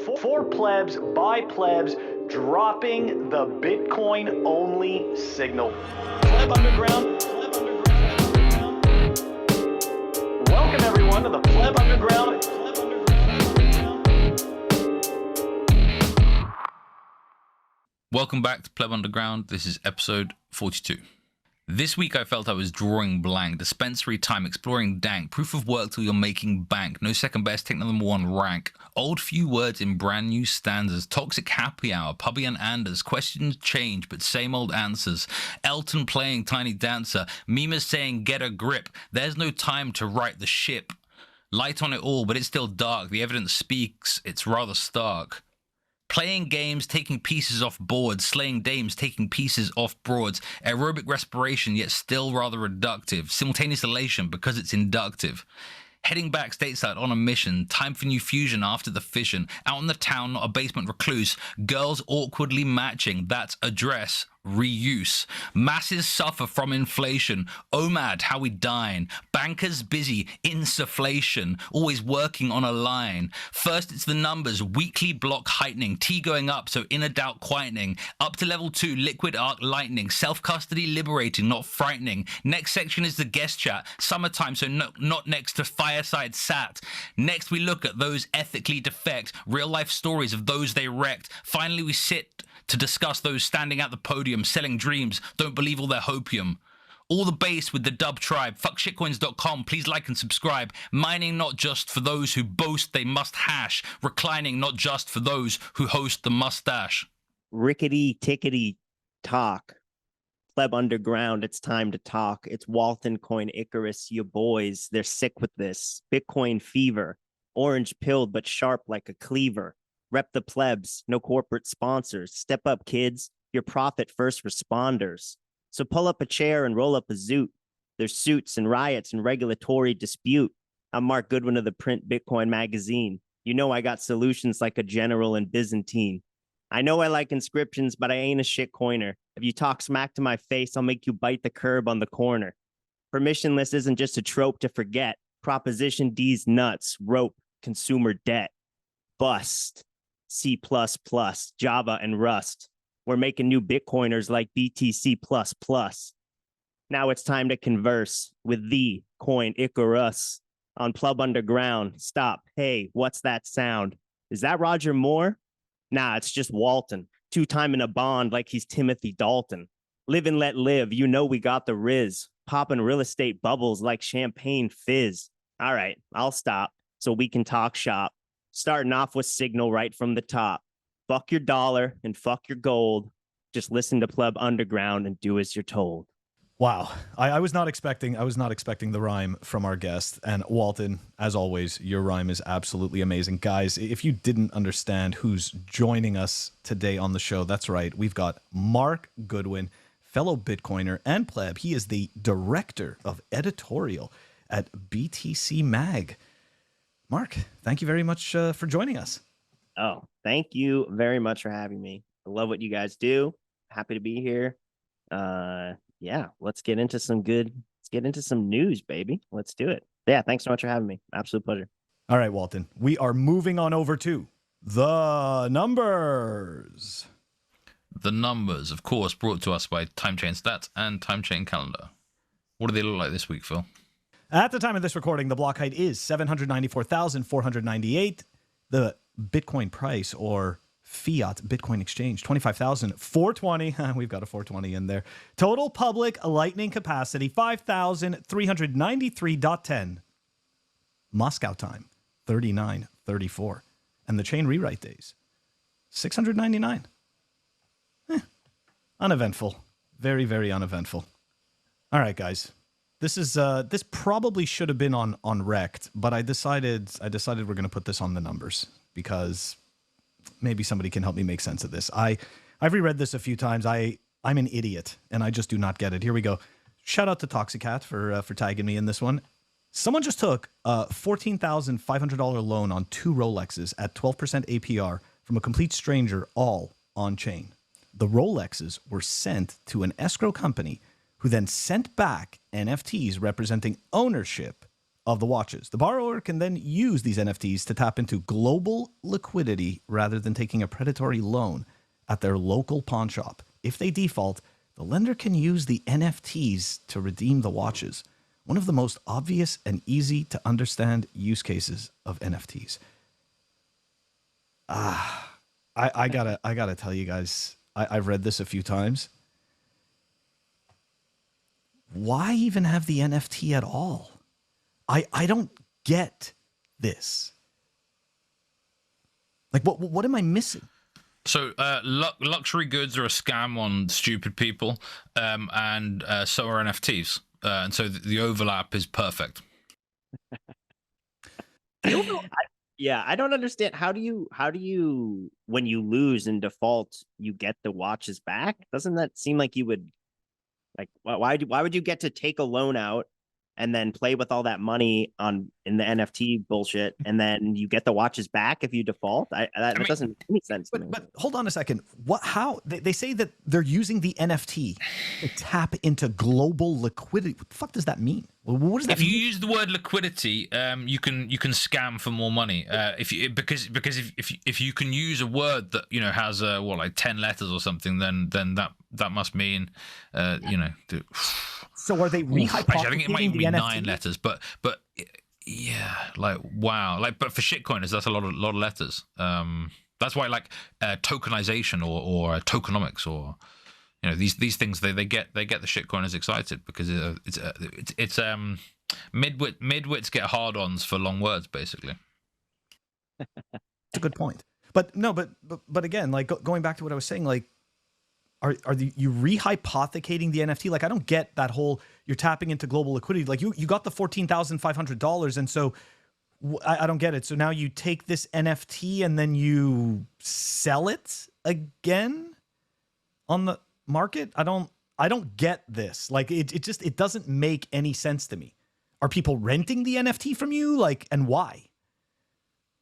For plebs, by plebs, dropping the Bitcoin-only signal. Pleb Underground. Welcome everyone to the Pleb Underground. Welcome back to Pleb Underground. This is episode 42. This week I felt I was drawing blank, dispensary time, exploring dank, proof of work till you're making bank, no second best, take number one rank, old few words in brand new stanzas, toxic happy hour, Pubby and Anders, questions change but same old answers, Elton playing Tiny Dancer, memers saying get a grip, there's no time to right the ship, light on it all but it's still dark, the evidence speaks, it's rather stark. Playing games, taking pieces off boards, slaying dames, taking pieces off broads, aerobic respiration, yet still rather reductive, simultaneous elation because it's inductive. Heading back stateside on a mission, time for new fusion after the fission, out in the town, not a basement recluse, girls awkwardly matching, that's address, reuse. Masses suffer from inflation, OMAD, how we dine, bankers busy, insufflation, always working on a line. First it's the numbers, weekly block heightening, T going up, so inner doubt quietening, up to level 2, liquid arc lightning, self-custody liberating, not frightening. Next section is the guest chat, summertime, so not next to fireside sat. Next we look at those ethically defect, real life stories of those they wrecked. Finally we sit to discuss those standing at the podium, selling dreams, don't believe all their hopium. All the base with the dub tribe, fuckshitcoins.com, please like and subscribe. Mining not just for those who boast they must hash, reclining not just for those who host the mustache. Rickety tickety talk. Pleb Underground, it's time to talk. It's Walton Coin Icarus, you boys, they're sick with this. Bitcoin fever, orange pilled but sharp like a cleaver. Rep the plebs, no corporate sponsors. Step up, kids, your profit first responders. So pull up a chair and roll up a zoot. There's suits and riots and regulatory dispute. I'm Mark Goodwin of the print Bitcoin magazine. You know I got solutions like a general in Byzantine. I know I like inscriptions, but I ain't a shit coiner. If you talk smack to my face, I'll make you bite the curb on the corner. Permissionless isn't just a trope to forget. Proposition D's nuts, rope, consumer debt. Bust. C++, Java, and Rust. We're making new Bitcoiners like BTC++. Now it's time to converse with the Coin Icarus on Pleb Underground. Stop. Hey, what's that sound? Is that Roger Moore? Nah, it's just Walton. Two-time in a bond like he's Timothy Dalton. Live and let live. You know we got the Riz. Popping real estate bubbles like champagne fizz. All right, I'll stop so we can talk shop. Starting off with signal right from the top. Fuck your dollar and fuck your gold. Just listen to Pleb Underground and do as you're told. Wow, I was not expecting the rhyme from our guest. And Walton, as always, your rhyme is absolutely amazing. Guys, if you didn't understand who's joining us today on the show, that's right. We've got Mark Goodwin, fellow Bitcoiner and pleb. He is the director of editorial at btcmag. Mark, thank you very much for joining us. Oh, thank you very much for having me. I love what you guys do. Happy to be here. Yeah, let's get into some news, baby. Let's do it. Yeah, thanks so much for having me. Absolute pleasure. All right, Walton, we are moving on over to the numbers. The numbers, of course, brought to us by Timechain Stats and Timechain Calendar. What do they look like this week, Phil? At the time of this recording, the block height is 794,498. The Bitcoin price or fiat Bitcoin exchange, 25,420. We've got a 420 in there. Total public lightning capacity, 5,393.10. Moscow time, 39:34. And the chain rewrite days, 699. Uneventful. Very, very uneventful. All right, guys. This probably should have been on REKT, but I decided we're going to put this on the numbers because maybe somebody can help me make sense of this. I've reread this a few times. I'm an idiot and I just do not get it. Here we go. Shout out to Toxicat for tagging me in this one. Someone just took a $14,500 loan on 2 Rolexes at 12% APR from a complete stranger, all on chain. The Rolexes were sent to an escrow company who then sent back NFTs representing ownership of the watches. The borrower can then use these NFTs to tap into global liquidity rather than taking a predatory loan at their local pawn shop. If they default, the lender can use the NFTs to redeem the watches. One of the most obvious and easy to understand use cases of NFTs. I gotta tell you guys, I've read this a few times. Why even have the NFT at all? I don't get this. Like, what am I missing? So luxury goods are a scam on stupid people, and so are NFTs. And so the overlap is perfect. Yeah, I don't understand. How do you when you lose in default, you get the watches back? Doesn't that seem like you would like why would you get to take a loan out and then play with all that money in the NFT bullshit, and then you get the watches back if you default? That doesn't make any sense to me. But hold on a second. How they say that they're using the NFT to tap into global liquidity? What the fuck does that mean? What does that mean? If you use the word liquidity, you can scam for more money. Because if you can use a word that has like 10 letters or something, then that must mean So are they rehypothecating I think it might even be the 9 NFT? letters, but yeah, like wow, like but for shitcoiners that's a lot of letters. That's why like tokenization or tokenomics or these things they get the shitcoiners excited because it's midwits get hard-ons for long words basically. That's a good point. But no, but again, like going back to what I was saying, like are you rehypothecating the NFT? Like I don't get that whole you're tapping into global liquidity. Like you got the $14,500, and so I don't get it. So now you take this NFT and then you sell it again on the market. I don't get this. Like it doesn't make any sense to me. Are people renting the NFT from you? Like, and why?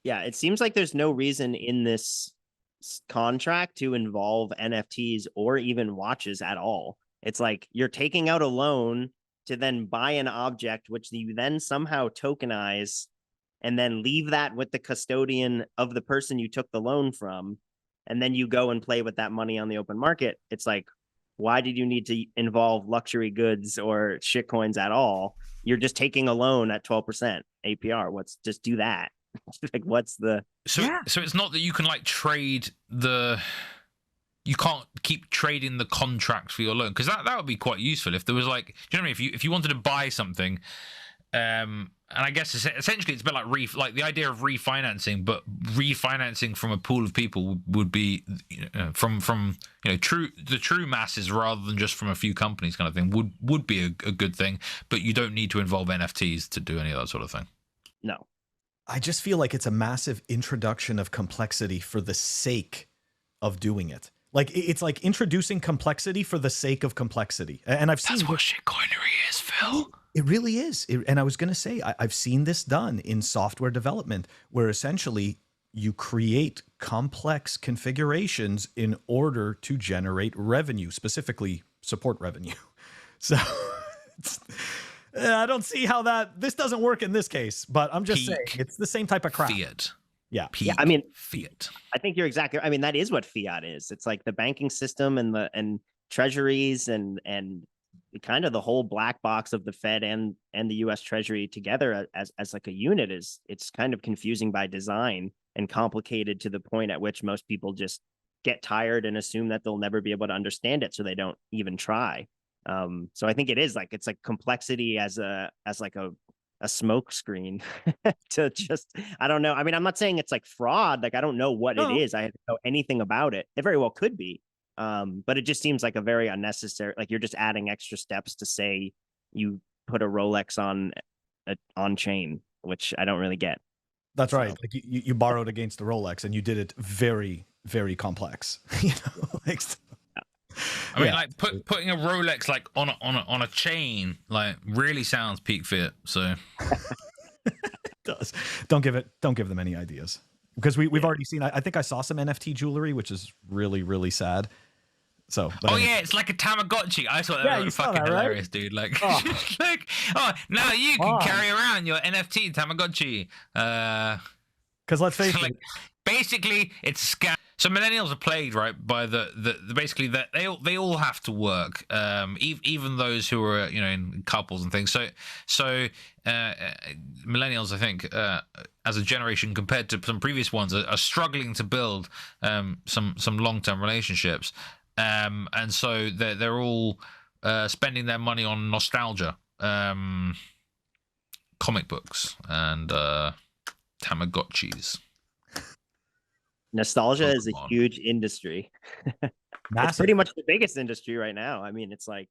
Yeah, it seems like there's no reason in this contract to involve NFTs or even watches at all. It's like you're taking out a loan to then buy an object, which you then somehow tokenize and then leave that with the custodian of the person you took the loan from. And then you go and play with that money on the open market. It's like, why did you need to involve luxury goods or shitcoins at all? You're just taking a loan at 12% APR. Just do that. Like what's the so it's not that you can like trade you can't keep trading the contract for your loan, because that would be quite useful if there was like, do you know what I mean, if you wanted to buy something, and I guess essentially it's a bit like the idea of refinancing, but refinancing from a pool of people would be from the true masses rather than just from a few companies kind of thing would be a good thing, but you don't need to involve NFTs to do any of that sort of thing. No. I just feel like it's a massive introduction of complexity for the sake of doing it. Like it's like introducing complexity for the sake of complexity. And I've seen that's what shitcoinery is, Phil. It really is. And I was going to say, I've seen this done in software development where essentially you create complex configurations in order to generate revenue, specifically support revenue. So I don't see how this doesn't work in this case, but I'm just saying it's the same type of crap. Fiat. Yeah. Yeah, I mean, fiat. I think you're exactly. I mean, that is what fiat is. It's like the banking system and treasuries and kind of the whole black box of the Fed and the U.S. Treasury together as like a unit it's kind of confusing by design and complicated to the point at which most people just get tired and assume that they'll never be able to understand it, so they don't even try. So I think it's like complexity as like a smoke screen to just, I don't know. I mean, I'm not saying it's like fraud. Like, I don't know what it is. I don't know anything about it. It very well could be. But it just seems like a very unnecessary, like you're just adding extra steps to say you put a Rolex on chain, which I don't really get. That's right. Like you borrowed against the Rolex and you did it very, very complex. Like, I mean, like putting a Rolex like on a chain like really sounds peak fiat. So it does. Don't give them any ideas, because we've already seen. I think I saw some NFT jewelry, which is really, really sad. So, Oh yeah, it's like a Tamagotchi. I thought that was fucking hilarious, dude. Like, like, oh, now you can carry around your NFT Tamagotchi. Because let's face like, it, basically, it's a scam. So millennials are plagued, right, by the basically that they all have to work, even those who are in couples and things. So millennials, I think, as a generation compared to some previous ones, are struggling to build some long-term relationships, and so they're all spending their money on nostalgia, comic books, and Tamagotchis. Nostalgia is a Pokemon. huge industry. It's pretty much the biggest industry right now. I mean, it's like,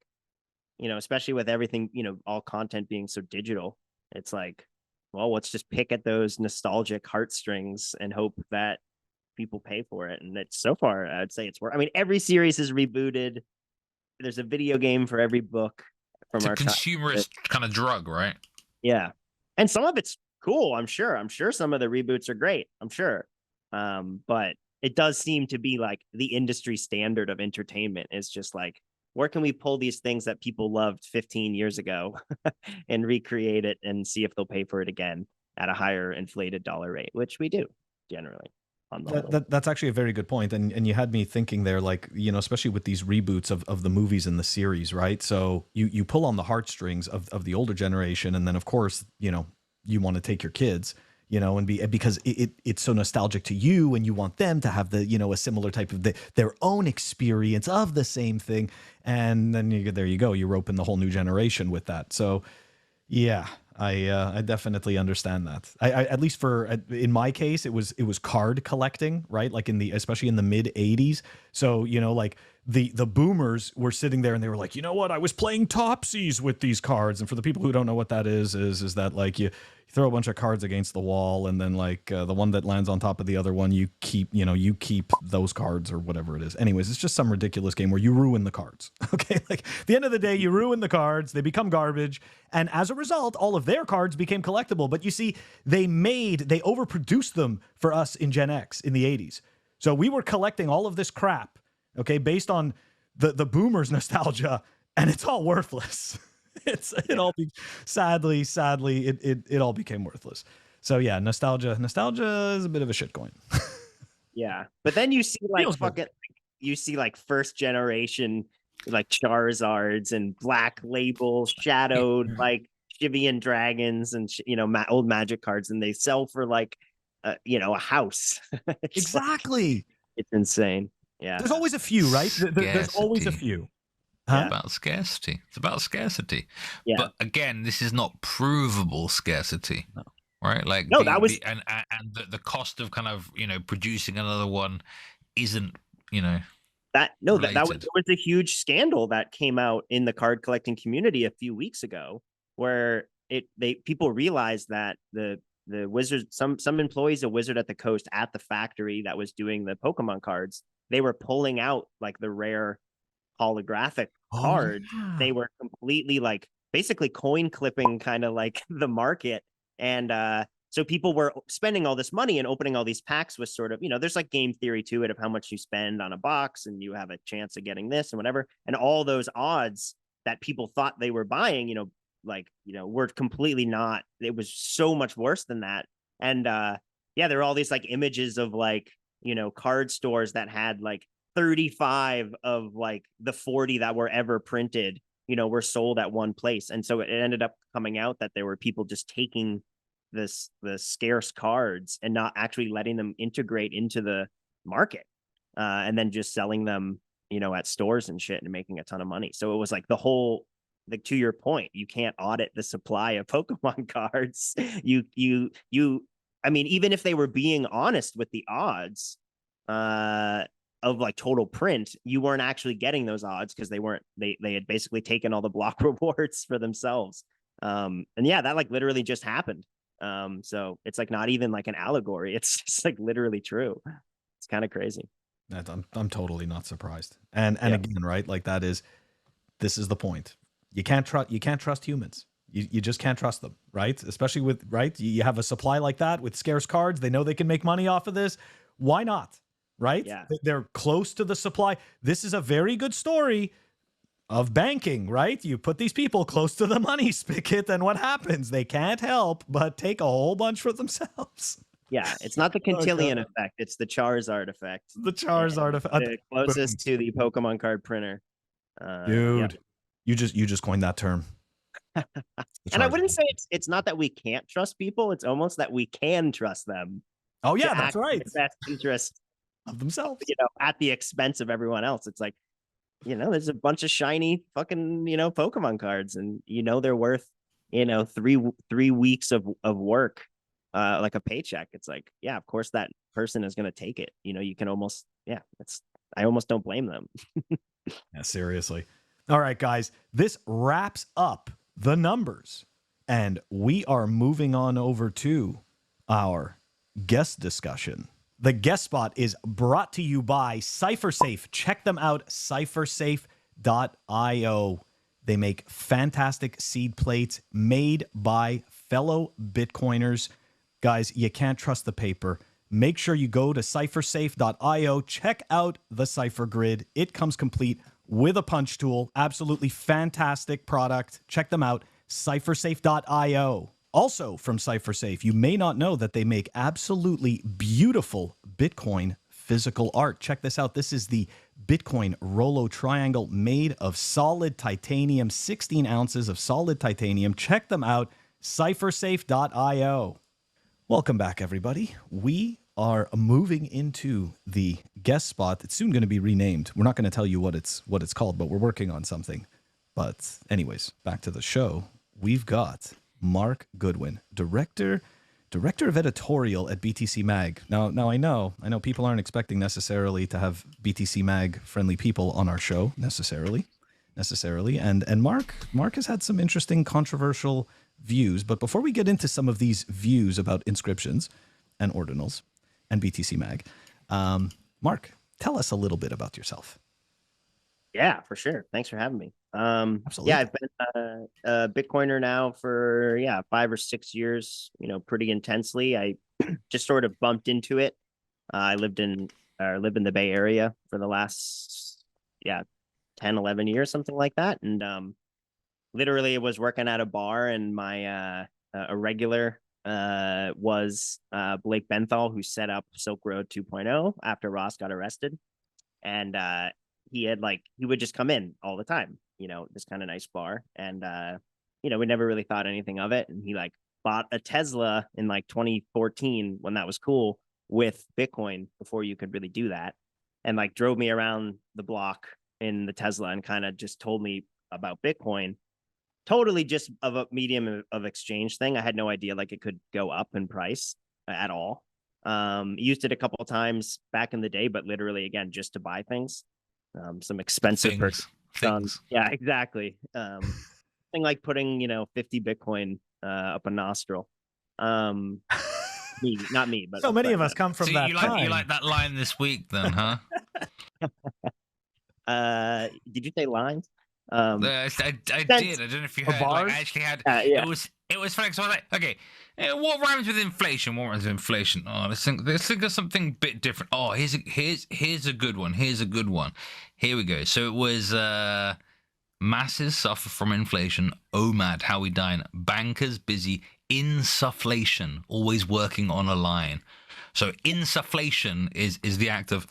especially with everything, all content being so digital, it's like, well, let's just pick at those nostalgic heartstrings and hope that people pay for it. And it's so far, I'd say it's worth. I mean, every series is rebooted. There's a video game for every book from our consumerist kind of drug, right? Yeah. And some of it's cool, I'm sure. I'm sure some of the reboots are great. I'm sure. But it does seem to be like the industry standard of entertainment is just like, where can we pull these things that people loved 15 years ago and recreate it and see if they'll pay for it again at a higher inflated dollar rate, which we do generally. That's actually a very good point. And you had me thinking there, like, especially with these reboots of the movies and the series, right? So you pull on the heartstrings of the older generation. And then, of course, you want to take your kids, and because it's so nostalgic to you, and you want them to have the, a similar type of their own experience of the same thing. And then there you go. You rope in the whole new generation with that. So yeah, I definitely understand that. I at least in my case, it was card collecting, right? Like especially in the mid 80s. So, like the boomers were sitting there and they were like, you know what? I was playing Topsies with these cards. And for the people who don't know what that is that like you throw a bunch of cards against the wall, and then like the one that lands on top of the other one, you keep those cards or whatever it is. Anyways, it's just some ridiculous game where you ruin the cards. Okay. Like at the end of the day, you ruin the cards, they become garbage. And as a result, all of their cards became collectible. But you see, they overproduced them for us in Gen X in the 80s. So we were collecting all of this crap, okay, based on the boomers' nostalgia, and it's all worthless. Sadly, it all became worthless. So yeah, nostalgia is a bit of a shitcoin. Yeah, but then you see like first generation like Charizards and Black Label shadowed like Shivian dragons and old Magic cards, and they sell for like a house. Exactly. It's insane. Yeah, there's always a few, right? There's always a few. Huh? About scarcity. It's about scarcity. Yeah. But again, this is not provable scarcity. No. Right? Like the cost of kind of, producing another one isn't, that was a huge scandal that came out in the card collecting community a few weeks ago, where people realized that the Wizards, some employees of Wizard at the Coast at the factory that was doing the Pokemon cards, they were pulling out like the rare holographic card. Yeah. They were completely like basically coin clipping kind of like the market. And so people were spending all this money and opening all these packs with sort of, there's like game theory to it of how much you spend on a box and you have a chance of getting this and whatever. And all those odds that people thought they were buying, were completely not. It was so much worse than that. And there are all these like images of like, card stores that had like 35 of like the 40 that were ever printed, were sold at one place. And so it ended up coming out that there were people just taking the scarce cards and not actually letting them integrate into the market, and then just selling them, at stores and shit and making a ton of money. So it was like the whole, like to your point, you can't audit the supply of Pokemon cards. I mean, even if they were being honest with the odds, of like total print, you weren't actually getting those odds because they had basically taken all the block rewards for themselves. And yeah, that like literally just happened. So it's like not even like an allegory. It's just like literally true. It's kind of crazy. I'm totally not surprised. And again, right? Like this is the point. You can't trust humans. You just can't trust them, right? Especially with, right? You have a supply like that with scarce cards. They know they can make money off of this. Why not? right? Yeah. They're close to the supply. This is a very good story of banking, right? You put these people close to the money spigot, and what happens? They can't help but take a whole bunch for themselves. Yeah, it's not the Cantillon effect; it's the Charizard effect. The Charizard effect, The closest to the Pokemon card printer. dude. Yeah. You just coined that term. And I wouldn't say it's not that we can't trust people; it's almost that we can trust them. Oh yeah, to that's act in right. the best interest Of themselves, at the expense of everyone else. It's like, there's a bunch of shiny fucking Pokemon cards, and they're worth 3 weeks of work, like a paycheck. It's like, yeah, of course that person is going to take it. You can almost, I almost don't blame them. Yeah, seriously. All right, guys, this wraps up the numbers, and we are moving on over to our guest discussion. The guest spot is brought to you by CypherSafe. Check them out, cyphersafe.io. They make fantastic seed plates made by fellow Bitcoiners. Guys, you can't trust the paper. Make sure you go to cyphersafe.io. Check out the Cypher Grid. It comes complete with a punch tool. Absolutely fantastic product. Check them out, cyphersafe.io. Also from CypherSafe, you may not know that they make absolutely beautiful Bitcoin physical art. Check this out. This is the Bitcoin Rolo Triangle made of solid titanium, 16 ounces of solid titanium. Check them out, cyphersafe.io. Welcome back, everybody. We are moving into the guest spot. It's soon going to be renamed. We're not going to tell you what it's called, but we're working on something. But anyways, back to the show. We've got Mark Goodwin, director of editorial at BtcMag. Now I know people aren't expecting necessarily to have BtcMag friendly people on our show necessarily. And Mark has had some interesting controversial views. But before we get into some of these views about inscriptions and ordinals and BtcMag, Mark, tell us a little bit about yourself. Yeah, for sure. Thanks for having me. Absolutely. Yeah, I've been a Bitcoiner now for 5 or 6 years. Pretty intensely. I just sort of bumped into it. I lived in the Bay Area for the last 10, 11 years, something like that. And literally, I was working at a bar, and my a regular was Blake Benthal, who set up Silk Road 2.0 after Ross got arrested, and he would just come in all the time, this kind of nice bar. And, we never really thought anything of it. And he bought a Tesla in 2014 when that was cool with Bitcoin before you could really do that. And drove me around the block in the Tesla and kind of just told me about Bitcoin. Totally just of a medium of exchange thing. I had no idea it could go up in price at all. Used it a couple of times back in the day, but literally again, just to buy things. Some expensive things. Yeah, exactly. Thing like putting 50 Bitcoin up a nostril. Not me, but so many of us come from that time. You like that line this week, then, huh? Did you say lines? I did. I don't know if you heard. I actually had. Yeah. It was funny. So I was like, okay, what rhymes with inflation? What rhymes with inflation? Oh, let's think of something a bit different. Oh, here's a good one. Here's a good one. Here we go. So it was masses suffer from inflation. Oh, mad, how we dine. Bankers busy. Insufflation, always working on a line. So insufflation is the act of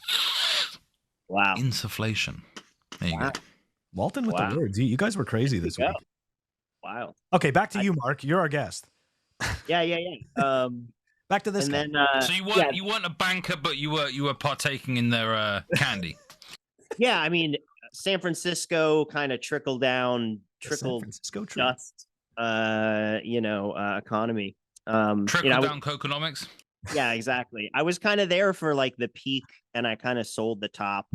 wow. Insufflation. There you go. Walton with the words. You guys were crazy this week. Wow. Okay, back to you, Mark. You're our guest. Yeah. Back to this. And then, so you weren't a banker, but you were partaking in their candy. Yeah, I mean, San Francisco kind of trickled dust, economy. Trickle down Coconomics. Yeah, exactly. I was kind of there for the peak, and I kind of sold the top.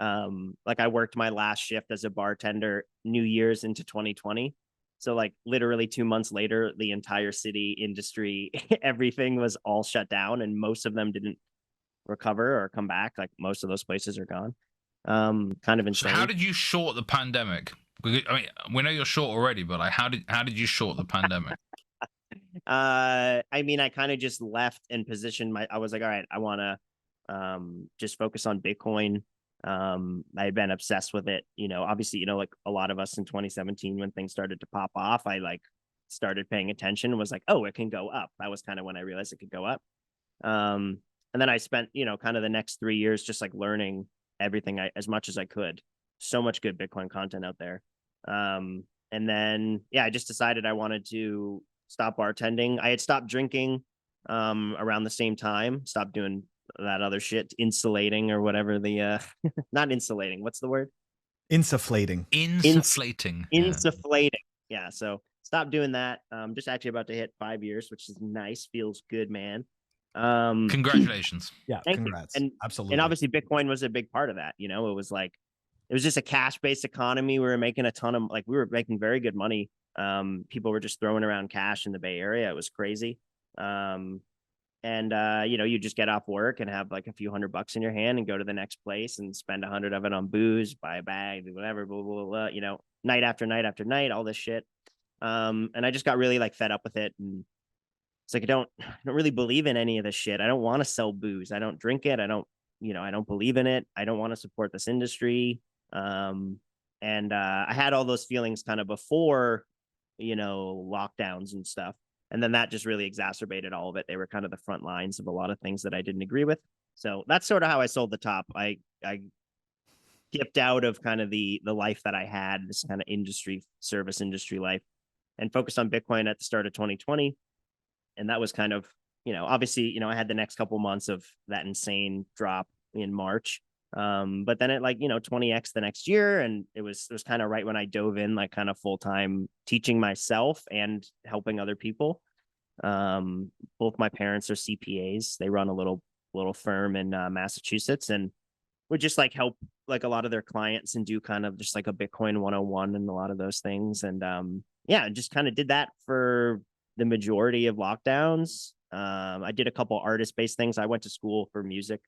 I worked my last shift as a bartender New Year's into 2020. So literally 2 months later, the entire city industry, everything was all shut down, and most of them didn't recover or come back. Most of those places are gone. Kind of insane. So how did you short the pandemic? I mean, we know you're short already, but how did you short the pandemic? I mean, I kind of just left and positioned I was like, all right, I want to just focus on Bitcoin. I had been obsessed with it, obviously, like a lot of us in 2017 when things started to pop off, I like started paying attention and was like, oh, it can go up. That was kind of when I realized it could go up. And then I spent, kind of the next 3 years just like learning everything as much as I could. So much good Bitcoin content out there. And then, I just decided I wanted to stop bartending. I had stopped drinking around the same time, stopped doing that other shit, insulating or whatever the, not insulating. What's the word? Insufflating. Insufflating. Insufflating. Yeah. So stop doing that. Just actually about to hit 5 years, which is nice. Feels good, man. Congratulations. Yeah, congrats. And absolutely. And obviously Bitcoin was a big part of that. It was like, it was just a cash-based economy. We were making we were making very good money. People were just throwing around cash in the Bay Area. It was crazy. You just get off work and have like a few $100 in your hand and go to the next place and spend 100 of it on booze, buy a bag, whatever, blah, blah, blah, night after night after night, all this shit. And I just got really like fed up with it. And it's like, I don't really believe in any of this shit. I don't want to sell booze. I don't drink it. I don't believe in it. I don't want to support this industry. I had all those feelings kind of before, lockdowns and stuff. And then that just really exacerbated all of it. They were kind of the front lines of a lot of things that I didn't agree with. So that's sort of how I sold the top. I dipped out of kind of the life that I had, this kind of service industry life, and focused on Bitcoin at the start of 2020. And that was kind of, obviously, I had the next couple months of that insane drop in March. But then it 20x the next year. And it was kind of right when I dove in, like kind of full-time teaching myself and helping other people. Both my parents are CPAs. They run a little firm in Massachusetts, and would just like help like a lot of their clients and do kind of just like a Bitcoin 101 and a lot of those things. And just kind of did that for the majority of lockdowns. I did a couple artist-based things. I went to school for music.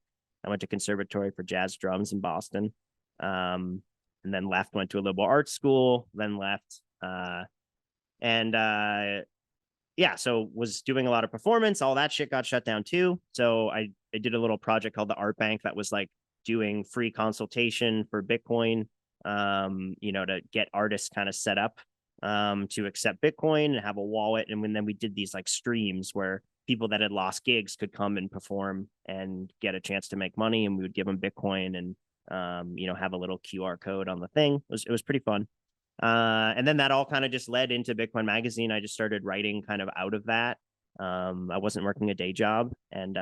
I went to conservatory for jazz drums in Boston, and then went to a liberal arts school, then left. So was doing a lot of performance. All that shit got shut down too. So I did a little project called the Art Bank that was like doing free consultation for Bitcoin, to get artists kind of set up to accept Bitcoin and have a wallet. And then we did these like streams where people that had lost gigs could come and perform and get a chance to make money, and we would give them Bitcoin and have a little QR code on the thing. It was pretty fun. And then that all kind of just led into Bitcoin Magazine. I just started writing kind of out of that. I wasn't working a day job, and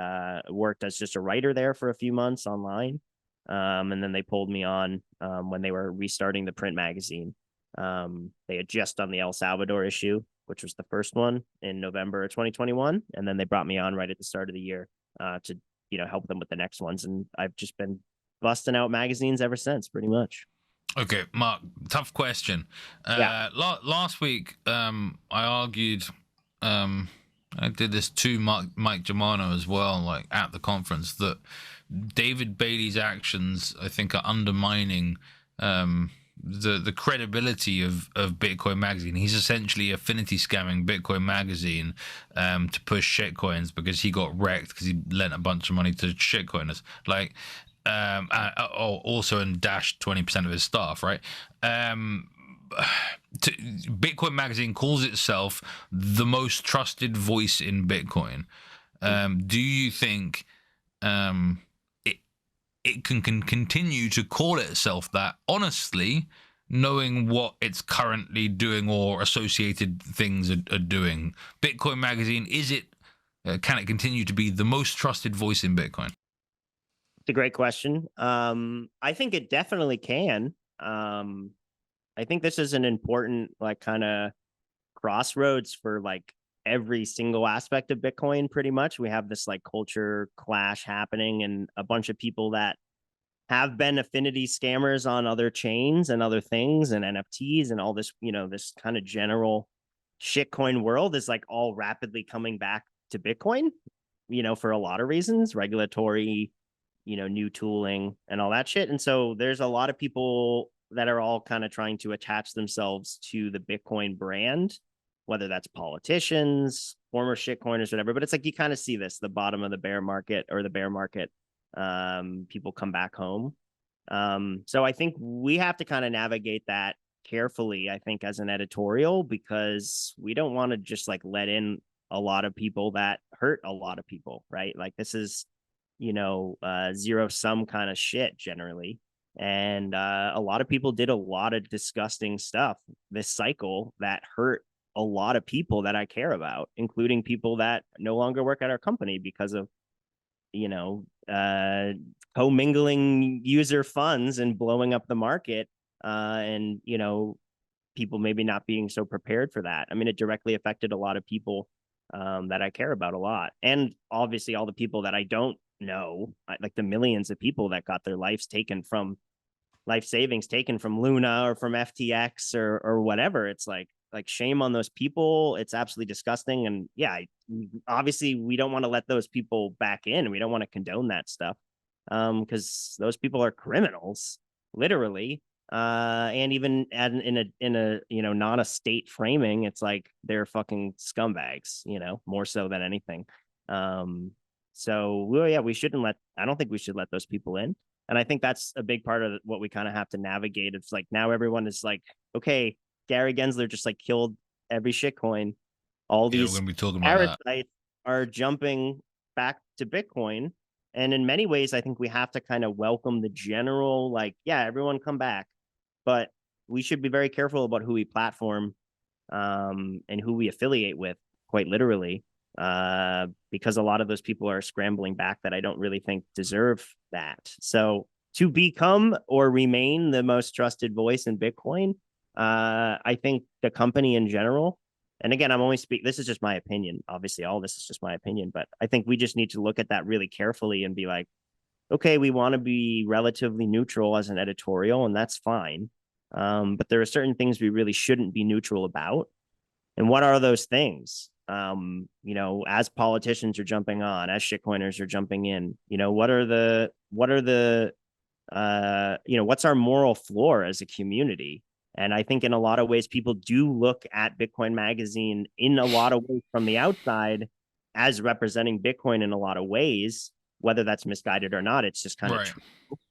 worked as just a writer there for a few months online. And then they pulled me on when they were restarting the print magazine. They had just done the El Salvador issue, which was the first one in November of 2021. And then they brought me on right at the start of the year to, help them with the next ones. And I've just been busting out magazines ever since, pretty much. Okay, Mark, tough question. Last week, I argued, I did this to Mike Germano as well, like at the conference, that David Bailey's actions, I think, are undermining the credibility of Bitcoin Magazine. He's essentially affinity scamming Bitcoin Magazine to push shitcoins because he got wrecked because he lent a bunch of money to shitcoiners. Like, also and dashed 20% of his staff, right? Bitcoin Magazine calls itself the most trusted voice in Bitcoin. Do you think it can continue to call itself that, honestly, knowing what it's currently doing or associated things are doing? Bitcoin Magazine, can it continue to be the most trusted voice in Bitcoin? It's a great question. I think it definitely can. I think this is an important, like, kind of crossroads for like every single aspect of Bitcoin. Pretty much, we have this like culture clash happening, and a bunch of people that have been affinity scammers on other chains and other things and NFTs and all this, this kind of general shitcoin world is like all rapidly coming back to Bitcoin, for a lot of reasons, regulatory, new tooling and all that shit. And so there's a lot of people that are all kind of trying to attach themselves to the Bitcoin brand, whether that's politicians, former shitcoiners, whatever. But it's like, you kind of see this, the bottom of the bear market, or the bear market people come back home. So I think we have to kind of navigate that carefully, I think, as an editorial, because we don't want to just like let in a lot of people that hurt a lot of people, right? Like this is, zero sum kind of shit generally. And a lot of people did a lot of disgusting stuff this cycle that hurt a lot of people that I care about, including people that no longer work at our company because of, commingling user funds and blowing up the market. And, people maybe not being so prepared for that. I mean, it directly affected a lot of people that I care about a lot. And obviously all the people that I don't know, like the millions of people that got their life savings taken from Luna or from FTX or whatever. It's like shame on those people. It's absolutely disgusting. And yeah, obviously we don't want to let those people back in. We don't want to condone that stuff because those people are criminals, literally. And even in a not a state framing, it's like they're fucking scumbags, more so than anything. So well, yeah, I don't think we should let those people in. And I think that's a big part of what we kind of have to navigate. It's like now everyone is like, okay, Gary Gensler just like killed every shitcoin. All these we're gonna be talking about parasites are jumping back to Bitcoin. And in many ways, I think we have to kind of welcome the general, like, yeah, everyone come back. But we should be very careful about who we platform and who we affiliate with, quite literally, because a lot of those people are scrambling back that I don't really think deserve that. So to become or remain the most trusted voice in Bitcoin, I think the company in general, and again, I'm only speaking, this is just my opinion. Obviously, all this is just my opinion, but I think we just need to look at that really carefully and be like, okay, we want to be relatively neutral as an editorial, and that's fine. But there are certain things we really shouldn't be neutral about. And what are those things? As politicians are jumping on, as shitcoiners are jumping in, what's our moral floor as a community? And I think in a lot of ways, people do look at Bitcoin Magazine in a lot of ways from the outside as representing Bitcoin in a lot of ways, whether that's misguided or not. It's just kind of true,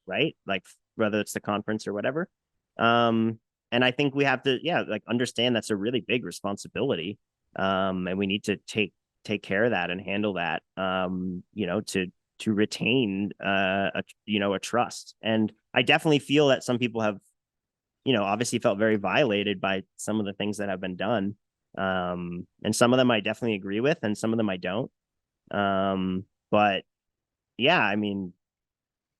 right? Like whether it's the conference or whatever. And I think we have to, understand that's a really big responsibility. And we need to take care of that and handle that, to retain, a trust. And I definitely feel that some people have, obviously felt very violated by some of the things that have been done. And some of them I definitely agree with, and some of them I don't. But yeah, I mean,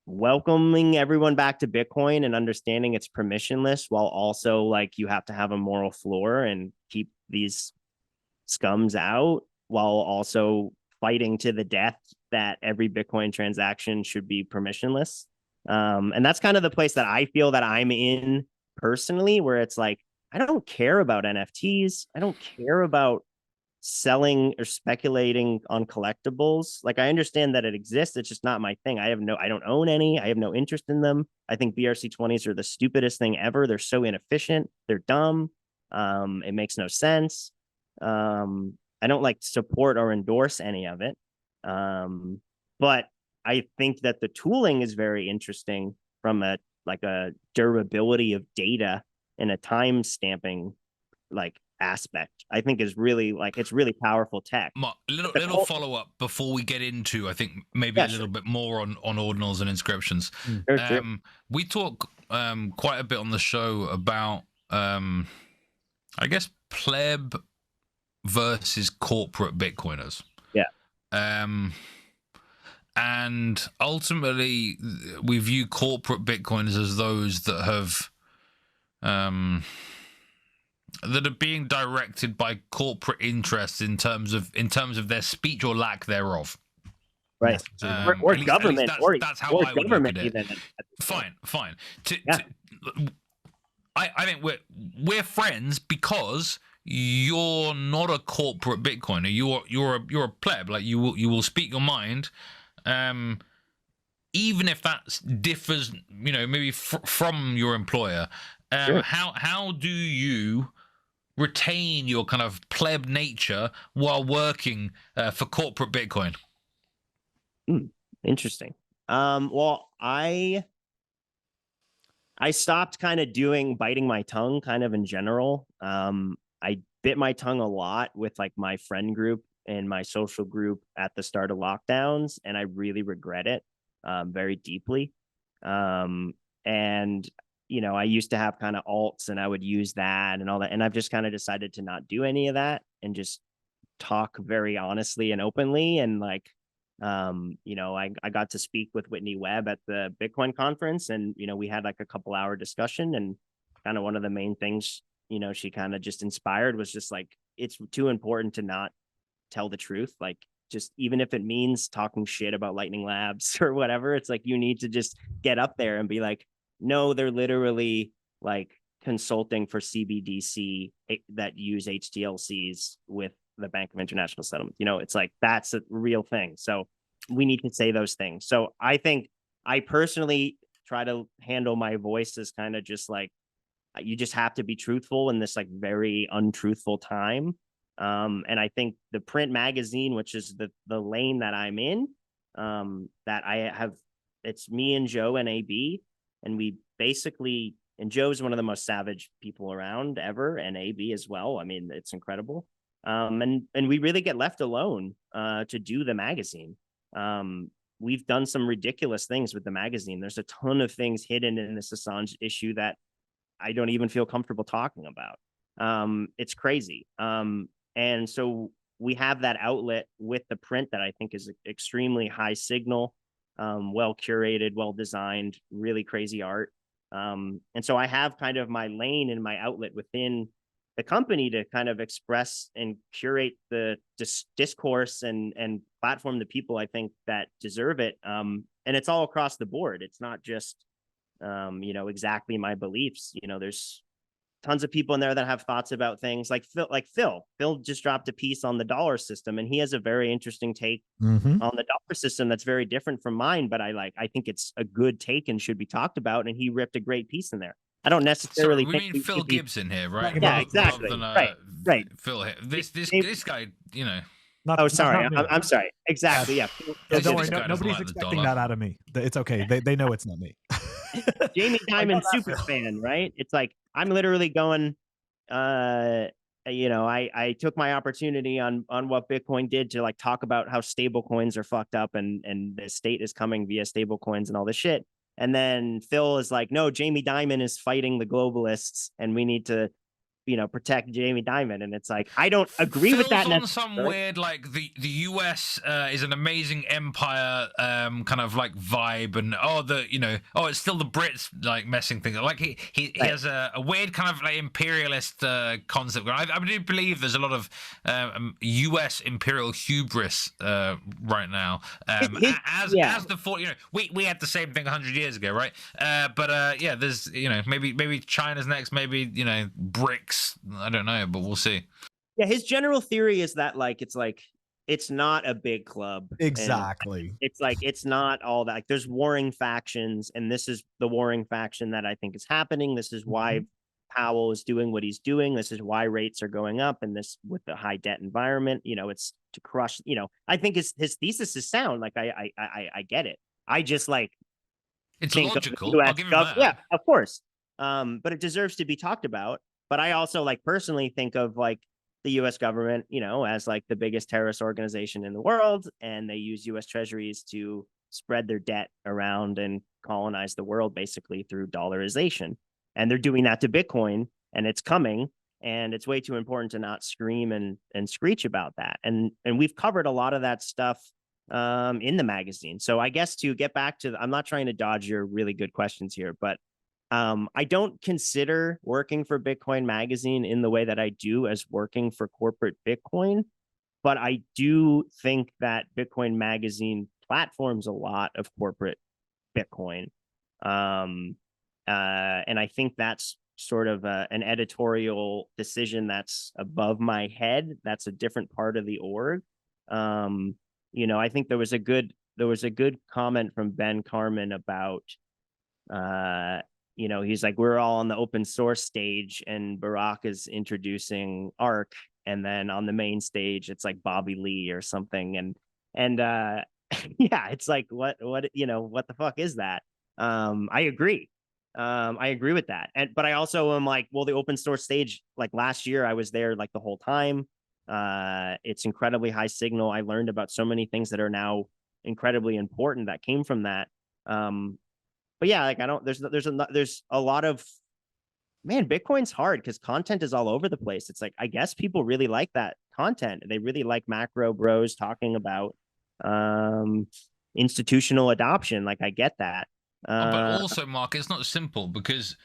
welcoming everyone back to Bitcoin and understanding it's permissionless, while also like you have to have a moral floor and keep these scums out, while also fighting to the death that every Bitcoin transaction should be permissionless. And that's kind of the place that I feel that I'm in personally, where it's like, I don't care about NFTs. I don't care about selling or speculating on collectibles. Like, I understand that it exists. It's just not my thing. I don't own any. I have no interest in them. I think BRC20s are the stupidest thing ever. They're so inefficient. They're dumb. It makes no sense. I don't like support or endorse any of it. But I think that the tooling is very interesting from a durability of data and a time stamping aspect. I think is really it's really powerful tech. Mark, little follow up before we get into, I think maybe a little bit more on ordinals and inscriptions. We talk quite a bit on the show about I guess pleb versus corporate Bitcoiners. And ultimately, we view corporate Bitcoiners as those that have that are being directed by corporate interests in terms of their speech or lack thereof. Right. Or government. That's how I would look at it. Fine. I think we're friends because you're not a corporate Bitcoiner. You're a pleb. Like you will speak your mind. Even if that differs, maybe from your employer. Sure. How do you retain your kind of pleb nature while working for corporate Bitcoin? Interesting. Well, I stopped kind of biting my tongue kind of in general. I bit my tongue a lot with like my friend group and my social group at the start of lockdowns, and I really regret it very deeply. And I used to have kind of alts, and I would use that and all that, and I've just kind of decided to not do any of that and just talk very honestly and openly. And like, I got to speak with Whitney Webb at the Bitcoin conference, and we had like a couple-hour discussion, and kind of one of the main things she kind of just inspired was just like, it's too important to not tell the truth. Like, just even if it means talking shit about Lightning Labs or whatever, it's like you need to just get up there and be like, no, they're literally like consulting for CBDC that use HTLCs with the Bank of International Settlements. It's like, that's a real thing. So we need to say those things. So I think I personally try to handle my voice as kind of just like, you just have to be truthful in this like very untruthful time. And I think the print magazine, which is the lane that I'm in, that I have, it's me and Joe and AB, and we basically, and Joe's one of the most savage people around ever, and AB as well. I mean, it's incredible. And we really get left alone to do the magazine. We've done some ridiculous things with the magazine. There's a ton of things hidden in this Assange issue that I don't even feel comfortable talking about. It's crazy. And so we have that outlet with the print that I think is extremely high signal, well curated, well designed, really crazy art. And so I have kind of my lane and my outlet within the company to kind of express and curate the discourse and platform the people I think that deserve it. And it's all across the board. It's not just, exactly my beliefs. There's tons of people in there that have thoughts about things like Phil just dropped a piece on the dollar system, and he has a very interesting take on the dollar system that's very different from mine, but I think it's a good take and should be talked about. And he ripped a great piece in there. I don't necessarily Sorry, we mean Phil Gibson here, right? Yeah, exactly. Rather than, right. Phil here. This guy, sorry. I'm sorry. Exactly. Yeah. Don't worry. Nobody's expecting that out of me. It's okay. They know it's not me. Jamie Dimon super fan, right? It's like, I'm literally going, I took my opportunity on what Bitcoin did to like talk about how stable coins are fucked up and the state is coming via stable coins and all this shit. And then Phil is like, no, Jamie Dimon is fighting the globalists and we need to, protect Jamie Dimon. And it's like, I don't agree with that. On some weird, like the US is an amazing empire kind of like vibe, and it's still the Brits like messing things up. Like he has a weird kind of like imperialist concept. I do believe there's a lot of US imperial hubris right now. As the we had the same thing 100 years ago, right? But there's maybe China's next, maybe BRICS. I don't know, but we'll see. Yeah, his general theory is that it's not a big club. Exactly. It's like, it's not all that. Like, there's warring factions, and this is the warring faction that I think is happening. This is why Powell is doing what he's doing. This is why rates are going up, and this with the high debt environment, it's to crush. I think his thesis is sound. Like I get it. I just like it's logical. I'll give him that. Yeah, of course. But it deserves to be talked about. But I also like personally think of like the US government, as like the biggest terrorist organization in the world, and they use US treasuries to spread their debt around and colonize the world basically through dollarization. And they're doing that to Bitcoin, and it's coming, and it's way too important to not scream and screech about that. And we've covered a lot of that stuff in the magazine. So I guess to get back to, I'm not trying to dodge your really good questions here, but I don't consider working for Bitcoin Magazine in the way that I do as working for corporate Bitcoin, but I do think that Bitcoin Magazine platforms a lot of corporate Bitcoin. And I think that's sort of an editorial decision that's above my head. That's a different part of the org. I think there was a good comment from Ben Carmen about he's like, we're all on the open source stage and Barack is introducing ARC, and then on the main stage it's like Bobby Lee or something, and yeah, it's like what what the fuck is that? I agree. I agree with that. But I also am like, well, the open source stage, like last year I was there like the whole time. It's incredibly high signal. I learned about so many things that are now incredibly important that came from that. But yeah, like I don't there's a lot of, man, Bitcoin's hard because content is all over the place. It's like, I guess people really like that content. They really like macro bros talking about um institutional adoption. Like I get that. But also, Mark, it's not simple because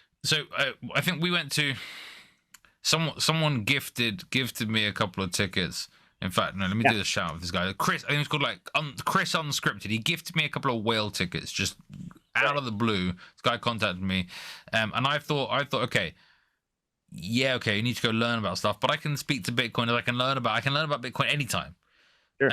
I think we went to someone gifted me a couple of tickets. In fact, no, let me do the shout out with this guy, Chris. I think it's called like Chris Unscripted. He gifted me a couple of whale tickets just out of the blue. This guy contacted me, and I thought, okay, yeah, okay, you need to go learn about stuff, but I can speak to Bitcoin and I can learn about Bitcoin anytime. Sure.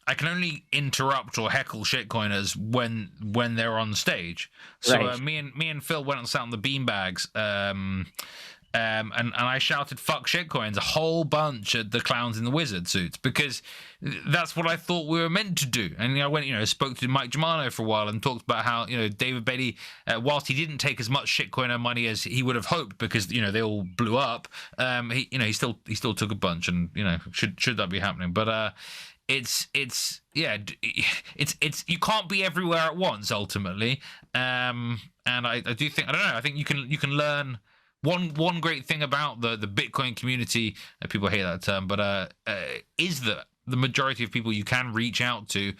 I can only interrupt or heckle shitcoiners when they're on stage. So Right. me and Phil went and sat on the beanbags, and I shouted "fuck shitcoins" a whole bunch at the clowns in the wizard suits because that's what I thought we were meant to do. And I went, spoke to Mike Germano for a while and talked about how David Bailey, whilst he didn't take as much shitcoiner money as he would have hoped because they all blew up, he still took a bunch, and should that be happening? But it's you can't be everywhere at once ultimately, and I do think, I don't know, I think you can learn. One great thing about the Bitcoin community, people hate that term, but is that the majority of people you can reach out to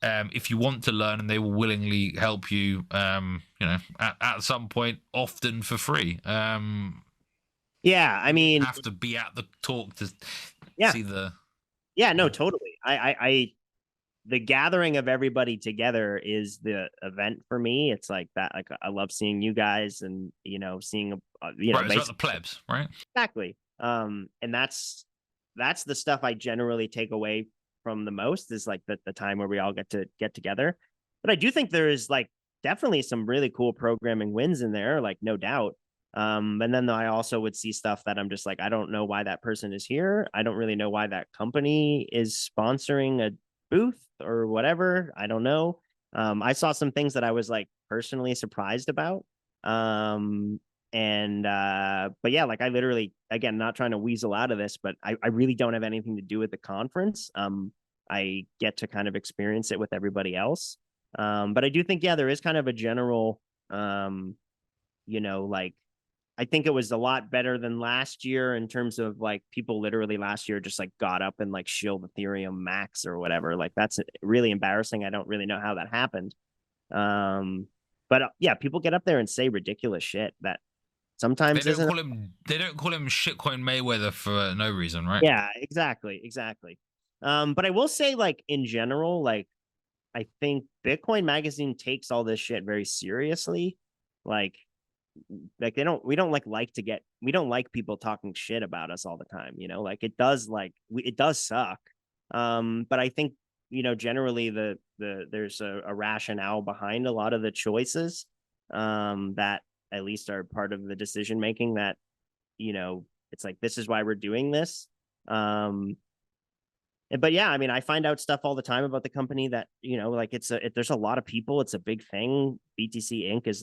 if you want to learn, and they will willingly help you at some point, often for free. Yeah, I mean, you have to be at the talk to see the. Yeah, no, totally. I the gathering of everybody together is the event for me. It's like that. Like I love seeing you guys and seeing right, it's about the plebs, right? Exactly. And that's the stuff I generally take away from the most, is like the time where we all get together. But I do think there is like definitely some really cool programming wins in there, like no doubt. And then I also would see stuff that I'm just like, I don't know why that person is here. I don't really know why that company is sponsoring a booth or whatever. I don't know. I saw some things that I was like personally surprised about. And but yeah, like I literally, again, not trying to weasel out of this, but I really don't have anything to do with the conference. I get to kind of experience it with everybody else. But I do think, yeah, there is kind of a general like, I think it was a lot better than last year in terms of like people literally last year just like got up and like shilled Ethereum max or whatever. Like that's really embarrassing. I don't really know how that happened. But yeah, people get up there and say ridiculous shit that sometimes they don't call him shitcoin Mayweather for no reason, right? Yeah, exactly. But I will say, like, in general, like, I think Bitcoin Magazine takes all this shit very seriously. Like we don't like people talking shit about us all the time, like it does, like it does suck. But I think, generally there's a rationale behind a lot of the choices that at least are part of the decision making, that it's like, this is why we're doing this. But yeah, I mean, I find out stuff all the time about the company that, like there's a lot of people. It's a big thing. BTC Inc. is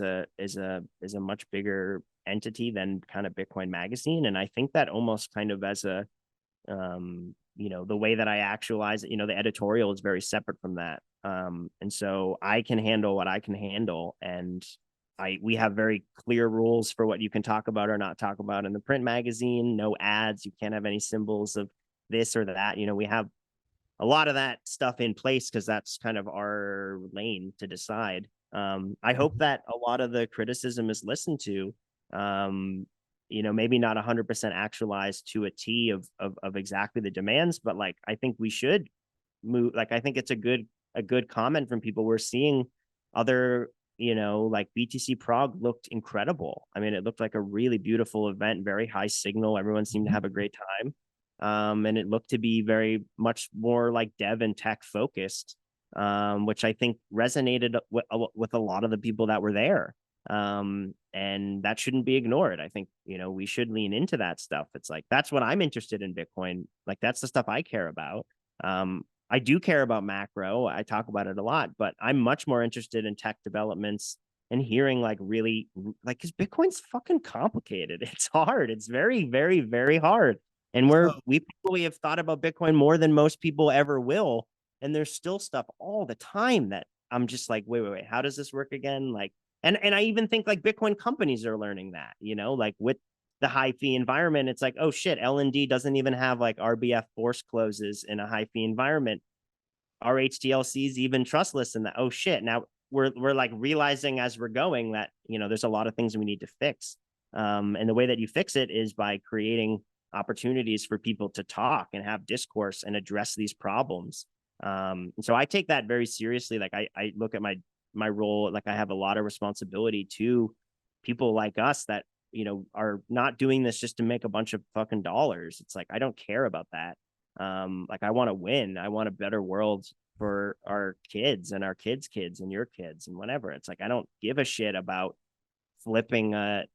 a much bigger entity than kind of Bitcoin Magazine. And I think that almost kind of as a, the way that I actualize it, the editorial is very separate from that. And so I can handle what I can handle. And we have very clear rules for what you can talk about or not talk about in the print magazine. No ads. You can't have any symbols of this or that. We have a lot of that stuff in place because that's kind of our lane to decide. I hope that a lot of the criticism is listened to. Maybe not 100% actualized to a T of exactly the demands, but like I think we should move. Like I think it's a good comment from people. We're seeing other, like BTC Prague looked incredible. I mean, it looked like a really beautiful event, very high signal. Everyone seemed to have a great time. And it looked to be very much more like dev and tech focused, which I think resonated with a lot of the people that were there. And that shouldn't be ignored. I think, we should lean into that stuff. It's like, that's what I'm interested in Bitcoin. Like, that's the stuff I care about. I do care about macro. I talk about it a lot, but I'm much more interested in tech developments and hearing like really like, because Bitcoin's fucking complicated. It's hard. It's very, very, very hard. And we probably have thought about Bitcoin more than most people ever will. And there's still stuff all the time that I'm just like, wait, how does this work again? Like, and I even think like Bitcoin companies are learning that, like with the high fee environment, it's like, oh shit, LND doesn't even have like RBF force closes in a high fee environment. Our HTLCs even trustless in that. Oh shit. Now we're like realizing as we're going that, there's a lot of things we need to fix. And the way that you fix it is by creating opportunities for people to talk and have discourse and address these problems. And so I take that very seriously. Like I look at my role, like I have a lot of responsibility to people like us that, are not doing this just to make a bunch of fucking dollars. It's like, I don't care about that. Like I want to win. I want a better world for our kids and our kids' kids and your kids and whatever. It's like, I don't give a shit about flipping a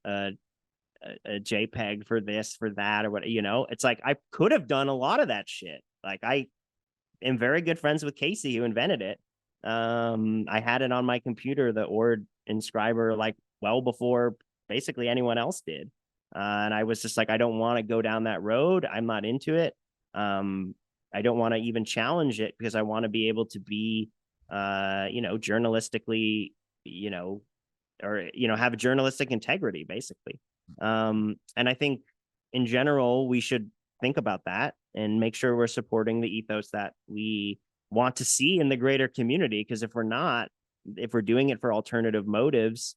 JPEG for this, for that, or what, it's like, I could have done a lot of that shit. Like I am very good friends with Casey who invented it. I had it on my computer, the ORD inscriber, like well before basically anyone else did. And I was just like, I don't want to go down that road. I'm not into it. I don't want to even challenge it because I want to be able to be, journalistically, or, have a journalistic integrity, basically. And I think in general, we should think about that and make sure we're supporting the ethos that we want to see in the greater community. Because if we're doing it for alternative motives,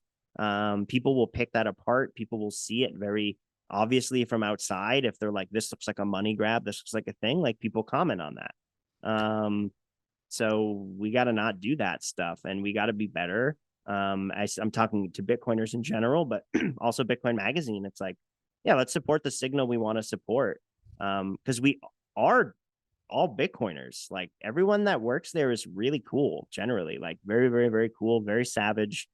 people will pick that apart. People will see it very obviously from outside. If they're like, this looks like a money grab, this looks like a thing, like people comment on that. So we got to not do that stuff, and we got to be better. I'm talking to Bitcoiners in general, but also Bitcoin Magazine. It's like, yeah, let's support the signal we want to support. Because we are all Bitcoiners. Like everyone that works there is really cool, generally, like very, very, very cool, very savage.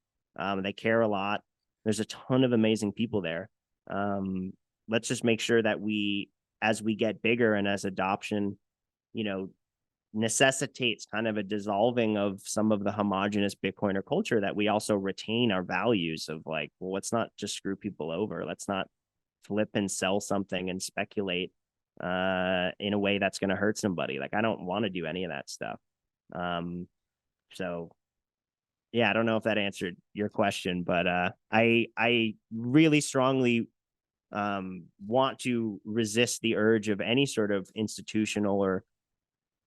They care a lot. There's a ton of amazing people there. Let's just make sure that as we get bigger and as adoption, necessitates kind of a dissolving of some of the homogenous Bitcoiner culture, that we also retain our values of like, well, let's not just screw people over. Let's not flip and sell something and speculate in a way that's going to hurt somebody. Like, I don't want to do any of that stuff. So yeah, I don't know if that answered your question, but I really strongly want to resist the urge of any sort of institutional or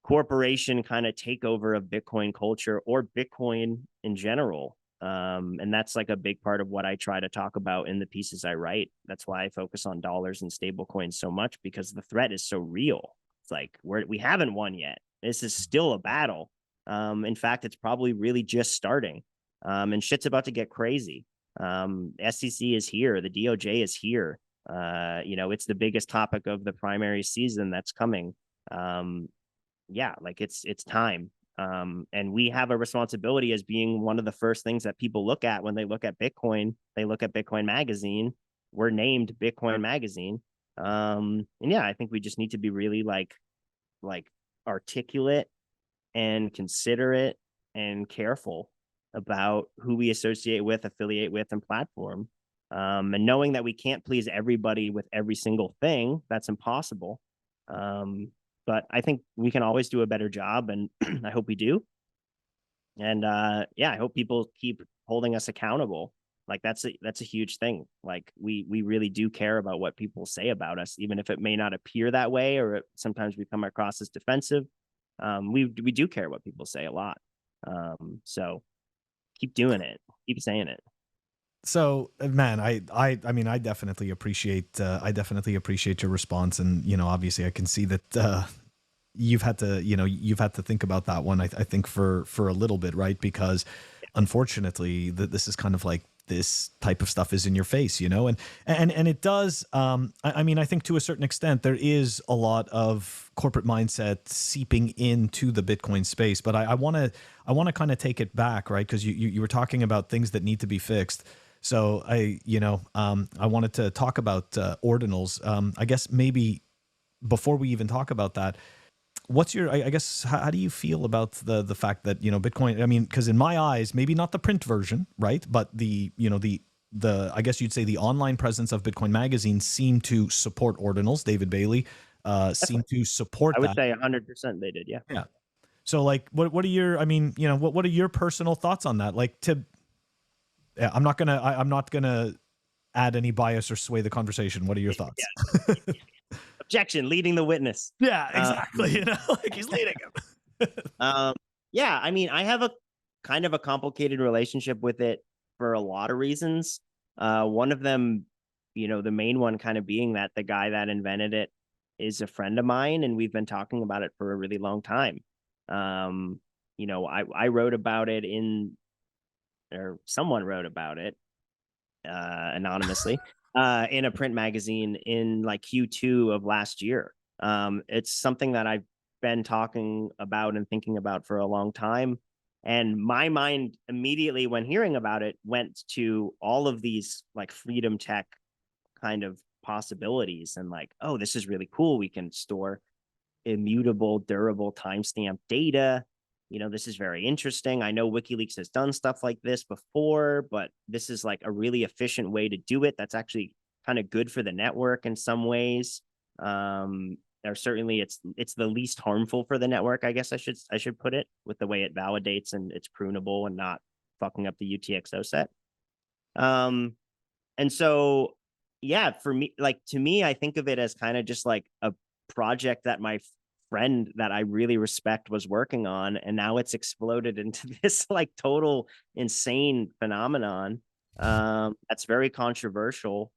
corporation kind of takeover of Bitcoin culture or Bitcoin in general. And that's like a big part of what I try to talk about in the pieces I write. That's why I focus on dollars and stable coins so much, because the threat is so real. It's like we haven't won yet. This is still a battle. In fact, it's probably really just starting. And shit's about to get crazy. SEC is here. The DOJ is here. It's the biggest topic of the primary season that's coming. Yeah, like it's time. And we have a responsibility as being one of the first things that people look at when they look at Bitcoin. They look at Bitcoin Magazine. We're named Bitcoin Magazine. And yeah, I think we just need to be really like articulate and considerate and careful about who we associate with, affiliate with, and platform. And knowing that we can't please everybody with every single thing, that's impossible. But I think we can always do a better job, and I hope we do. And yeah, I hope people keep holding us accountable. Like that's a huge thing. Like we really do care about what people say about us, even if it may not appear that way, or sometimes we come across as defensive. We do care what people say a lot. So keep doing it, keep saying it. So, man, I mean, I definitely appreciate your response, and obviously, I can see that you've had to think about that one. I think for a little bit, right? Because unfortunately, this is kind of like this type of stuff is in your face, and it does. I mean, I think to a certain extent there is a lot of corporate mindset seeping into the Bitcoin space, but I want to kind of take it back, right? Because you were talking about things that need to be fixed. So I wanted to talk about ordinals. I guess maybe before we even talk about that, what's your, I guess, how do you feel about the fact that, you know, Bitcoin, I mean, because in my eyes, maybe not the print version, right? But the, you know, the I guess you'd say the online presence of Bitcoin Magazine seemed to support ordinals. David Bailey seemed to support I would that. say 100% they did. Yeah. Yeah. So like, what are your, I mean, you know, what are your personal thoughts on that? Like yeah, I'm not gonna add any bias or sway the conversation. What are your thoughts? Yeah. Objection, leading the witness. Yeah, exactly. You know, like he's leading him. Yeah, I mean, I have a kind of a complicated relationship with it for a lot of reasons. One of them, you know, the main one kind of being that the guy that invented it is a friend of mine, and we've been talking about it for a really long time. You know, I wrote about it or someone wrote about it anonymously in a print magazine in like Q2 of last year. It's something that I've been talking about and thinking about for a long time. And my mind immediately when hearing about it went to all of these like freedom tech kind of possibilities and like, oh, this is really cool. We can store immutable, durable timestamp data. You know, this is very interesting. I know WikiLeaks has done stuff like this before, but this is like a really efficient way to do it. That's actually kind of good for the network in some ways. Or certainly it's the least harmful for the network, I guess I should put it, with the way it validates and it's prunable and not fucking up the UTXO set. And so yeah, for me, like to me, I think of it as kind of just like a project that my friend that I really respect was working on, and now it's exploded into this like total insane phenomenon that's very controversial.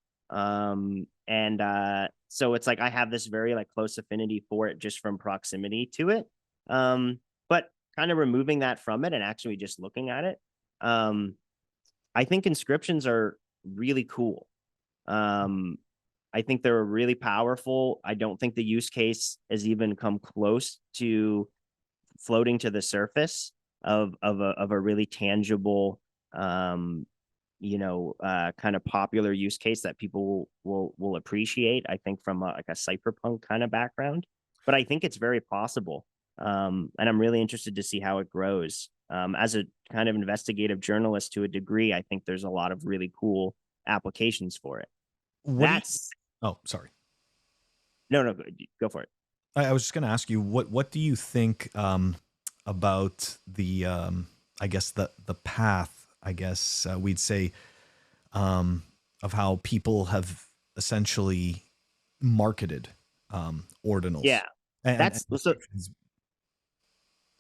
So it's like I have this very like close affinity for it just from proximity to it. But kind of removing that from it and actually just looking at it, I think inscriptions are really cool. I think they're really powerful. I don't think the use case has even come close to floating to the surface of a really tangible, you know, kind of popular use case that people will appreciate. I think from like a cypherpunk kind of background, but I think it's very possible. And I'm really interested to see how it grows. As a kind of investigative journalist to a degree, I think there's a lot of really cool applications for it. Oh, sorry. No, go for it. I was just going to ask you, what do you think about the, I guess the path, I guess we'd say, of how people have essentially marketed ordinals? Yeah,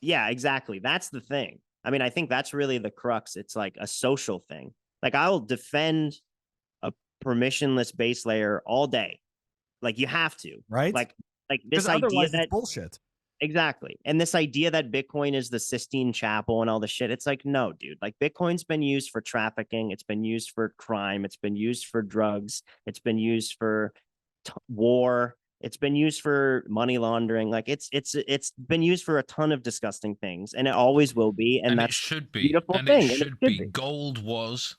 yeah, exactly. That's the thing. I mean, I think that's really the crux. It's like a social thing. Like I'll defend a permissionless base layer all day. Like you have to, right? Like this idea that it's bullshit. Exactly. And this idea that Bitcoin is the Sistine Chapel and all the shit. It's like, no, dude, like Bitcoin's been used for trafficking. It's been used for crime. It's been used for drugs. It's been used for war. It's been used for money laundering. Like it's been used for a ton of disgusting things, and it always will be. And that's it should be. beautiful And thing. it should be. Gold was.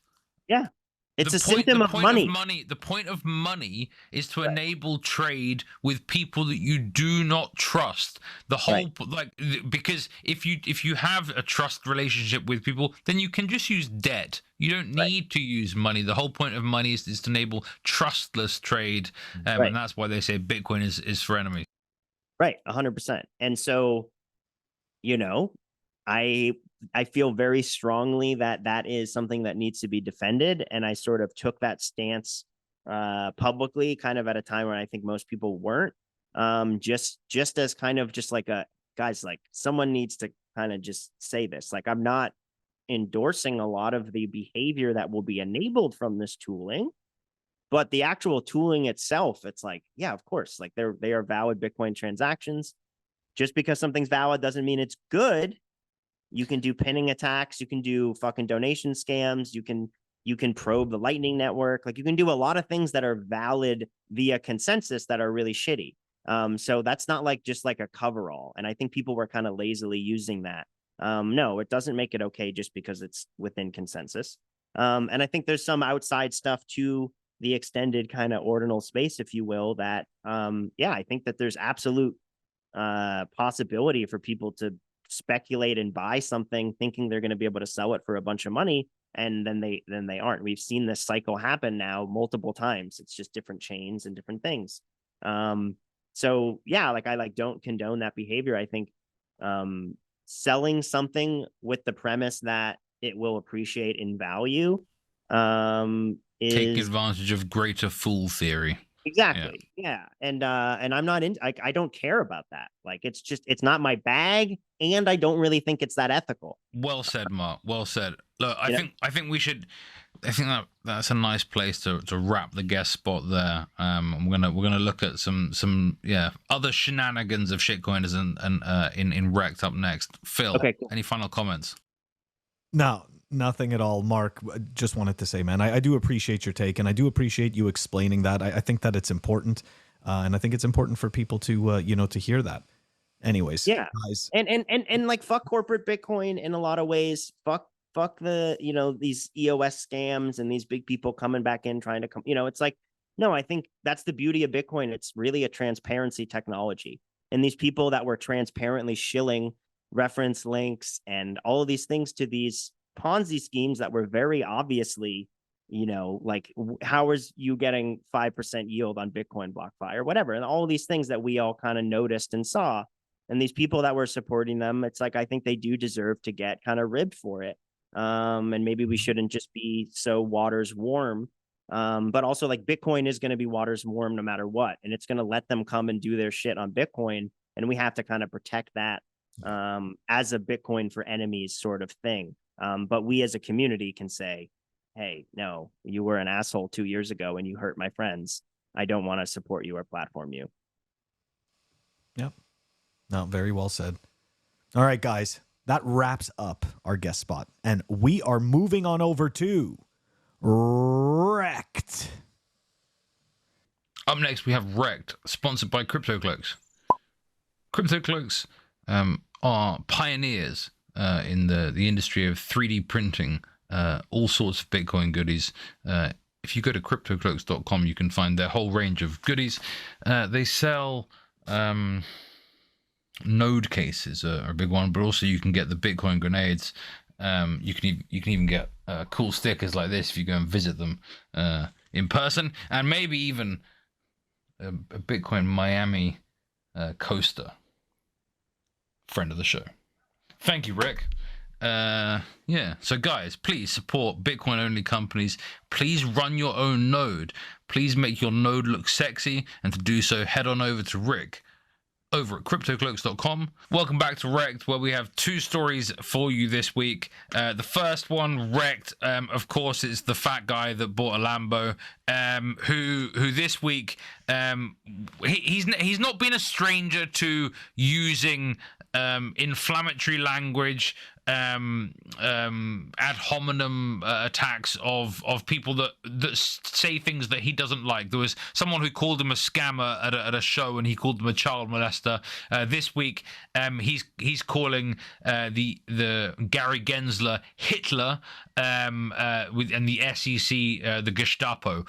Yeah. It's a symptom of money. The point of money is to enable trade with people that you do not trust. The whole like, because if you have a trust relationship with people, then you can just use debt. You don't need to use money. The whole point of money is to enable trustless trade, and that's why they say Bitcoin is for enemies. Right, 100%. And so, you know, I feel very strongly that that is something that needs to be defended. And I sort of took that stance publicly kind of at a time when I think most people weren't, just as kind of just like guys, like someone needs to kind of just say this. Like I'm not endorsing a lot of the behavior that will be enabled from this tooling, but the actual tooling itself, it's like, yeah, of course, like they are valid Bitcoin transactions. Just because something's valid doesn't mean it's good. You can do pinning attacks. You can do fucking donation scams. You can probe the Lightning Network. Like you can do a lot of things that are valid via consensus that are really shitty. So that's not like just like a coverall. And I think people were kind of lazily using that. No, it doesn't make it okay just because it's within consensus. And I think there's some outside stuff to the extended kind of ordinal space, if you will, that, yeah, I think that there's absolute possibility for people to speculate and buy something thinking they're going to be able to sell it for a bunch of money, and then they aren't. We've seen this cycle happen now multiple times. It's just different chains and different things. So yeah, like I don't condone that behavior. I think selling something with the premise that it will appreciate in value Take is advantage of greater fool theory. exactly. Yeah. And I'm not in, I don't care about that. Like, it's not my bag, and I don't really think it's that ethical. Well said, Mark. Well said. Look, I You think that's a nice place to wrap the guest spot there. We're gonna look at some other shenanigans of shitcoiners and in REKT up next. Phil, Okay, cool. Any final comments? No, nothing at all, Mark. Just wanted to say, man, I do appreciate your take, and I do appreciate you explaining that. I think that it's important, and I think it's important for people to to hear that. Anyways, Yeah, guys. And like, fuck corporate Bitcoin in a lot of ways. Fuck the these EOS scams and these big people coming back in trying to come. It's like, no, I think that's the beauty of Bitcoin. It's really a transparency technology, and these people that were transparently shilling reference links and all of these things to these Ponzi schemes that were very obviously, like, how is you getting 5% yield on Bitcoin BlockFi or whatever, and all of these things that we all kind of noticed and saw. And these people that were supporting them, it's like, I think they do deserve to get kind of ribbed for it. And maybe we shouldn't just be so waters warm. But also, like, Bitcoin is going to be waters warm no matter what. And it's going to let them come and do their shit on Bitcoin. And we have to kind of protect that as a Bitcoin for enemies sort of thing. But we as a community can say, hey, no, you were an asshole 2 years ago and you hurt my friends. I don't want to support you or platform you. Yep. No, very well said. All right, guys, that wraps up our guest spot, and we are moving on over to REKT. Up next, we have REKT, sponsored by CryptoCloaks. CryptoCloaks are pioneers in the industry of 3D printing all sorts of Bitcoin goodies. If you go to cryptocloaks.com, you can find their whole range of goodies. They sell node cases are a big one, but also you can get the Bitcoin grenades. You can even get cool stickers like this if you go and visit them in person, and maybe even a Bitcoin Miami coaster. Friend of the show. Thank you, Rick. Yeah, so guys, please support Bitcoin only companies. Please run your own node. Please make your node look sexy, and to do so, head on over to Rick over at cryptocloaks.com. Welcome back to REKT, where we have two stories for you this week. The first one, REKT, of course, is the fat guy that bought a Lambo, who this week, he's not been a stranger to using inflammatory language, ad hominem attacks of people that say things that he doesn't like. There was someone who called him a scammer at a show, and he called them a child molester. This week, he's calling the Gary Gensler Hitler, and the SEC the Gestapo.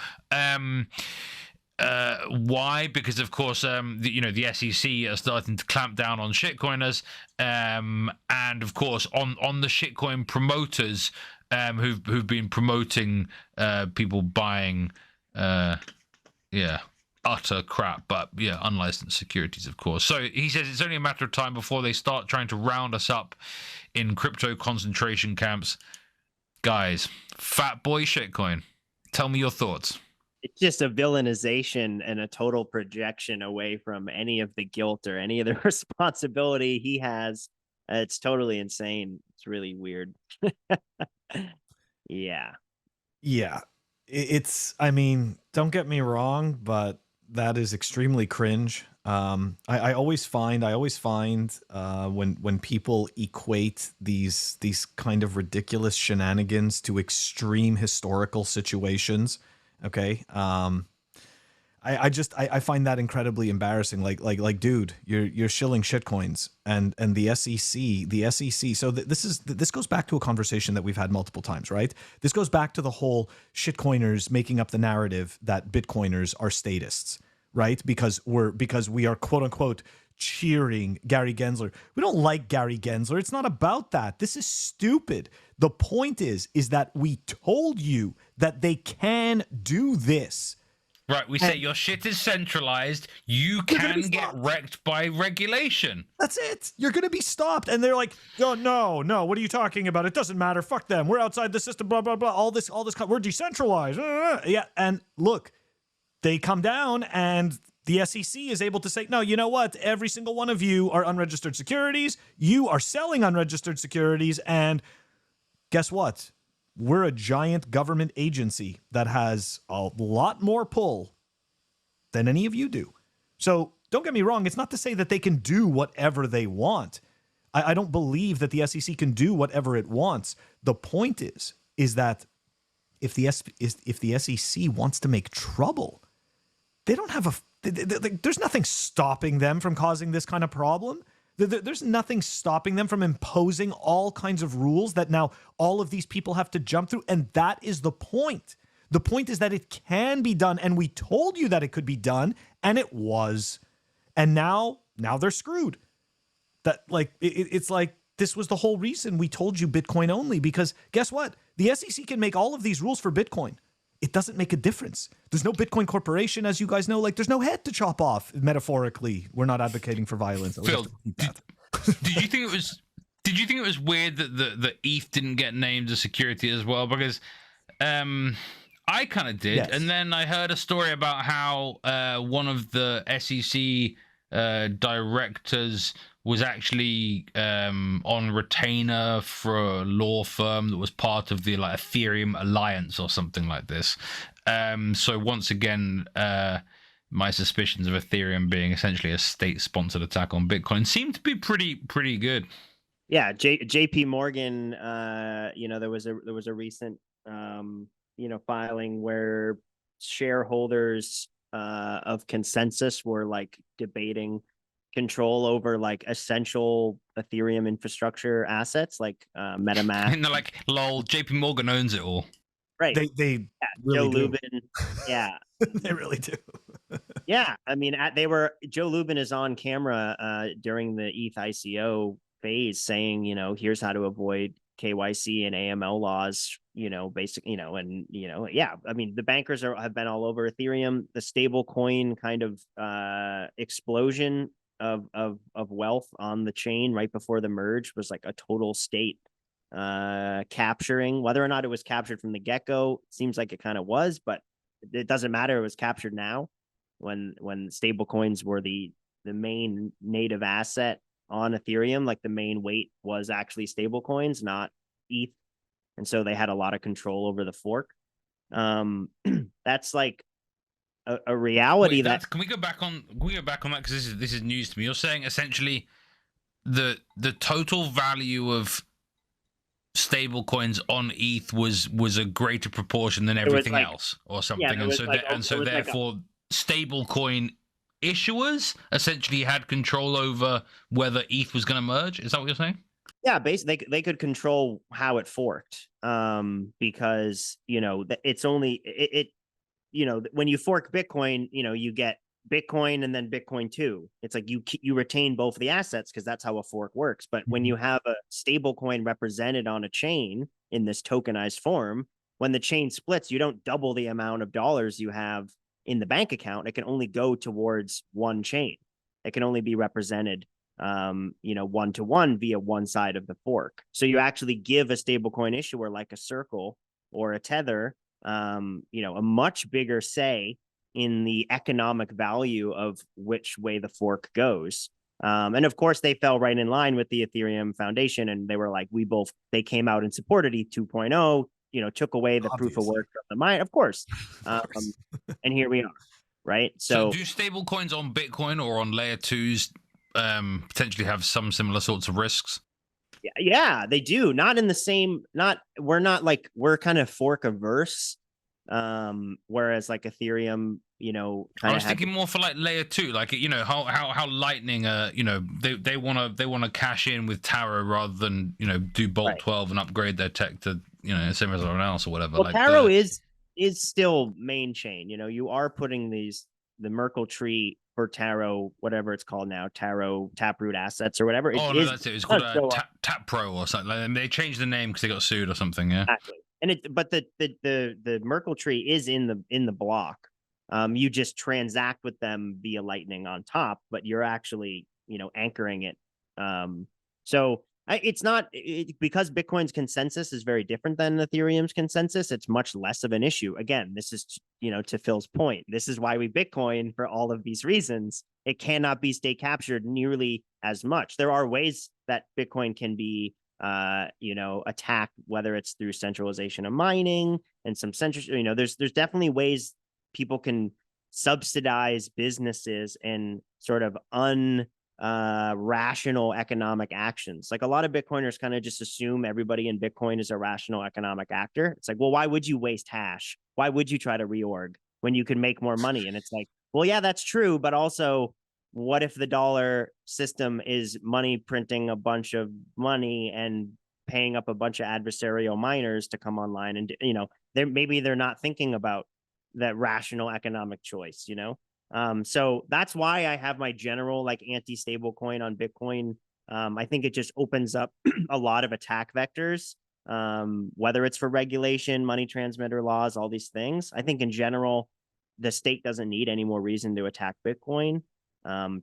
Why? Because of course, the SEC are starting to clamp down on shitcoiners, and of course on the shitcoin promoters who've been promoting people buying utter crap, but unlicensed securities, of course. So he says it's only a matter of time before they start trying to round us up in crypto concentration camps. Guys, fat boy shitcoin, tell me your thoughts. It's just a villainization and a total projection away from any of the guilt or any of the responsibility he has. It's totally insane. It's really weird. Yeah. I mean, don't get me wrong, but that is extremely cringe. I always find when people equate these kind of ridiculous shenanigans to extreme historical situations. Okay. I find that incredibly embarrassing. Like, dude, you're shilling shitcoins, and the SEC. So this goes back to a conversation that we've had multiple times, right? This goes back to the whole shitcoiners making up the narrative that Bitcoiners are statists, right? Because we are quote unquote cheering Gary Gensler. We don't like Gary Gensler. It's not about that. This is stupid. The point is that we told you that they can do this. Right, we say your shit is centralized. You can get wrecked by regulation. That's it. You're going to be stopped. And they're like, oh, no, what are you talking about? It doesn't matter. Fuck them. We're outside the system, blah, blah, blah. All this, we're decentralized. Yeah, and look, they come down and the SEC is able to say, no, you know what? Every single one of you are unregistered securities. You are selling unregistered securities. And guess what? We're a giant government agency that has a lot more pull than any of you do. So don't get me wrong. It's not to say that they can do whatever they want. I don't believe that the SEC can do whatever it wants. The point is that if the SEC wants to make trouble, they don't have there's nothing stopping them from causing this kind of problem. There's nothing stopping them from imposing all kinds of rules that now all of these people have to jump through. And that is the point. The point is that it can be done. And we told you that it could be done, and it was. And now they're screwed. That it's like this was the whole reason we told you Bitcoin only, because guess what? The SEC can make all of these rules for Bitcoin. It doesn't make a difference. There's no Bitcoin corporation, as you guys know. Like, there's no head to chop off. Metaphorically, we're not advocating for violence. Phil, did you think it was weird that the ETH didn't get named as security as well? Because I kind of did, yes. And then I heard a story about how one of the SEC directors was actually on retainer for a law firm that was part of the Ethereum Alliance or something like this. So once again, my suspicions of Ethereum being essentially a state-sponsored attack on Bitcoin seem to be pretty good. Yeah, JP Morgan. There was a recent filing where shareholders of Consensus were debating control over essential Ethereum infrastructure assets like MetaMask. And they're like, lol, JP Morgan owns it all. Right. They really Joe do. Lubin. Yeah. They really do. Yeah. I mean, Joe Lubin is on camera during the ETH ICO phase saying, here's how to avoid KYC and AML laws, basically, yeah. I mean, the bankers have been all over Ethereum. The stable coin kind of explosion of wealth on the chain right before the merge was like a total state capturing. Whether or not it was captured from the get-go, seems like it kind of was, but it doesn't matter. It was captured now when stable coins were the main native asset on Ethereum. Like the main weight was actually stable coins, not ETH. And so they had a lot of control over the fork. That's like a reality. Wait, can we go back on that, because this is news to me. You're saying essentially the total value of stable coins on ETH was a greater proportion than everything else or something. Yeah, and so therefore stable coin issuers essentially had control over whether ETH was going to merge. Is that what you're saying? Yeah, basically they could control how it forked, because it's only when you fork Bitcoin, you get Bitcoin and then Bitcoin 2. It's like you retain both the assets because that's how a fork works. But when you have a stable coin represented on a chain in this tokenized form, when the chain splits, you don't double the amount of dollars you have in the bank account. It can only go towards one chain. It can only be represented one-to-one via one side of the fork. So you actually give a stablecoin issuer like a Circle or a Tether, a much bigger say in the economic value of which way the fork goes. And of course, they fell right in line with the Ethereum Foundation, and they were like, they came out and supported ETH 2.0, took away the proof of work from the mine, of course. And here we are, right? So do stable coins on Bitcoin or on layer 2s potentially have some similar sorts of risks? Yeah, they do. Not in the same, we're kind of fork averse. Whereas like Ethereum, I was thinking more for like layer 2, like, how Lightning, they want to cash in with Taro rather than, do Bolt 12 and upgrade their tech to, same as everyone else or whatever. Well, Taro is still main chain. You are putting the Merkle tree for Taro, whatever it's called now, Taro Taproot Assets or whatever. Oh, no, that's it. It's called Tap Pro or something. Like, they changed the name because they got sued or something. Yeah. Exactly. And but the Merkle tree is in the block. You just transact with them via Lightning on top, but you're actually, anchoring it. So it's not because Bitcoin's consensus is very different than Ethereum's consensus. It's much less of an issue. Again, this is, to Phil's point, this is why we Bitcoin for all of these reasons. It cannot be state captured nearly as much. There are ways that Bitcoin can be, attacked, whether it's through centralization of mining and some central, there's definitely ways people can subsidize businesses and sort of rational economic actions. Like a lot of Bitcoiners kind of just assume everybody in Bitcoin is a rational economic actor. It's like, well, why would you waste hash? Why would you try to reorg when you can make more money? And it's like, well, yeah, that's true. But also, what if the dollar system is money printing a bunch of money and paying up a bunch of adversarial miners to come online? And, they're not thinking about that rational economic choice, So that's why I have my general anti-stable coin on Bitcoin. I think it just opens up a lot of attack vectors, whether it's for regulation, money transmitter laws, all these things. I think in general, the state doesn't need any more reason to attack Bitcoin.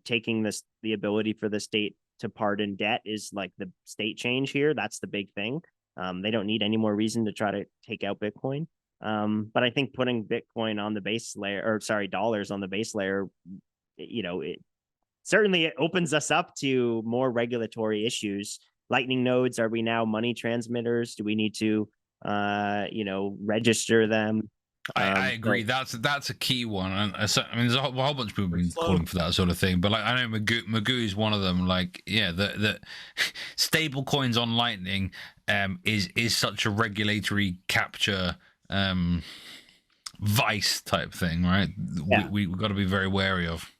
Taking the ability for the state to pardon debt is like the state change here. That's the big thing. They don't need any more reason to try to take out Bitcoin. But I think putting Bitcoin on the base layer, dollars on the base layer, it opens us up to more regulatory issues. Lightning nodes, are we now money transmitters? Do we need to, register them? I agree. That's a key one. And there's a whole bunch of people been calling for that sort of thing. But I know Magoo is one of them. The stable coins on Lightning is such a regulatory capture vice type thing, right? Yeah. We've got to be very wary of.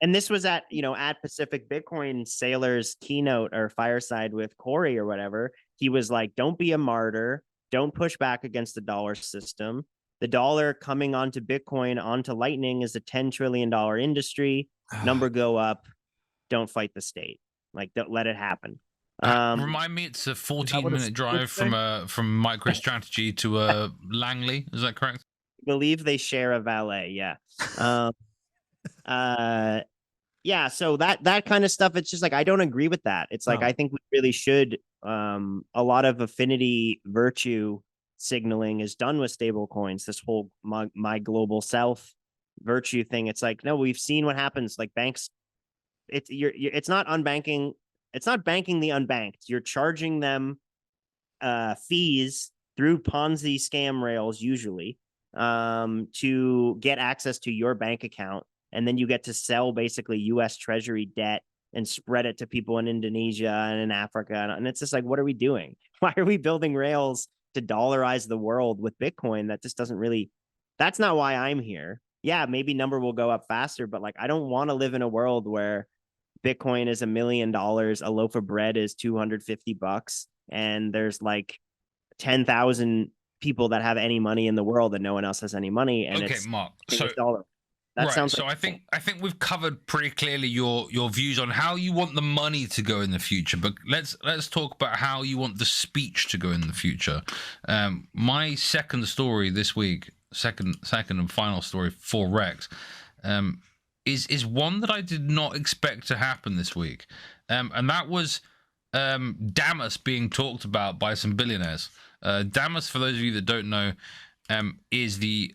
And this was at Pacific Bitcoin Sailor's keynote or fireside with Corey or whatever. He was like, don't be a martyr. Don't push back against the dollar system. The dollar coming onto Bitcoin, onto Lightning is a $10 trillion industry. Number go up. Don't fight the state. Don't let it happen. Remind me, it's a 14-minute drive from MicroStrategy to Langley. Is that correct? I believe they share a valet. Yeah. Yeah. So that kind of stuff. It's just I don't agree with that. It's I think we really should. A lot of affinity virtue signaling is done with stable coins. This whole my global south virtue thing. It's no, we've seen what happens. Banks, it's not unbanking. It's not banking the unbanked. You're charging them fees through Ponzi scam rails, usually, to get access to your bank account. And then you get to sell basically U.S. Treasury debt and spread it to people in Indonesia and in Africa. And it's just what are we doing? Why are we building rails to dollarize the world with Bitcoin? That just doesn't really, that's not why I'm here. Yeah, maybe number will go up faster, but I don't want to live in a world where Bitcoin is $1 million, a loaf of bread is $250, and there's 10,000 people that have any money in the world and no one else has any money. And okay, it's Mark. dollar. That right, sounds so I think we've covered pretty clearly your views on how you want the money to go in the future, but let's talk about how you want the speech to go in the future. My second story this week, second and final story for REKT, is one that I did not expect to happen this week, and that was Damus being talked about by some billionaires. Damus, for those of you that don't know, is the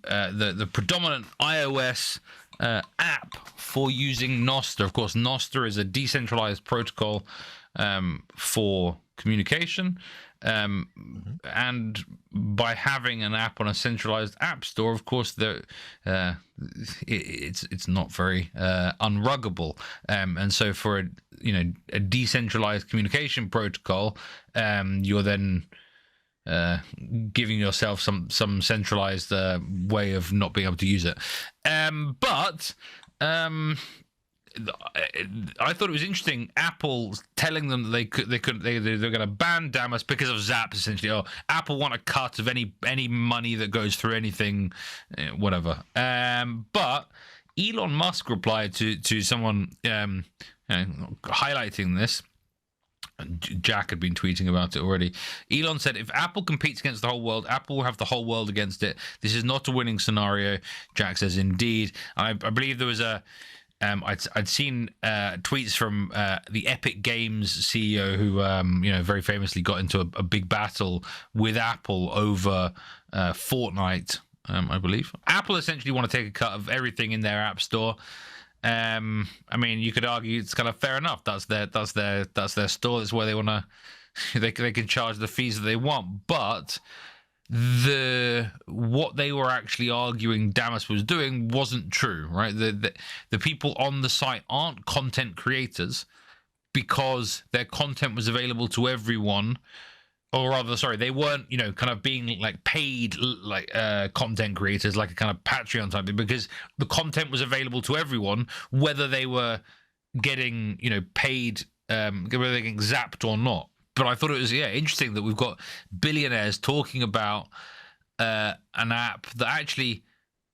predominant iOS app for using Nostr. Of course, Nostr is a decentralized protocol for communication, and by having an app on a centralized app store, of course, it's not very unruggable, and so for a decentralized communication protocol, you're then giving yourself some centralized way of not being able to use it. But I thought it was interesting. Apple telling them that they're going to ban Damus because of Zap, essentially. Oh, Apple want a cut of any money that goes through anything, whatever. But Elon Musk replied to someone highlighting this. Jack had been tweeting about it already. Elon said, if Apple competes against the whole world, Apple will have the whole world against it. This is not a winning scenario. Jack says, indeed. I believe there was I'd seen tweets from the Epic Games CEO who, very famously got into a big battle with Apple over Fortnite, I believe. Apple essentially want to take a cut of everything in their app store. I mean, you could argue it's kind of fair enough. That's their store. That's where they want to. They can charge the fees that they want. But what they were actually arguing Damus was doing wasn't true, right? The people on the site aren't content creators because their content was available to everyone. Or rather, sorry, they weren't, kind of being like paid like content creators, like a kind of Patreon type thing, because the content was available to everyone, whether they were getting, paid, whether they're getting zapped or not. But I thought it was, interesting that we've got billionaires talking about an app that actually,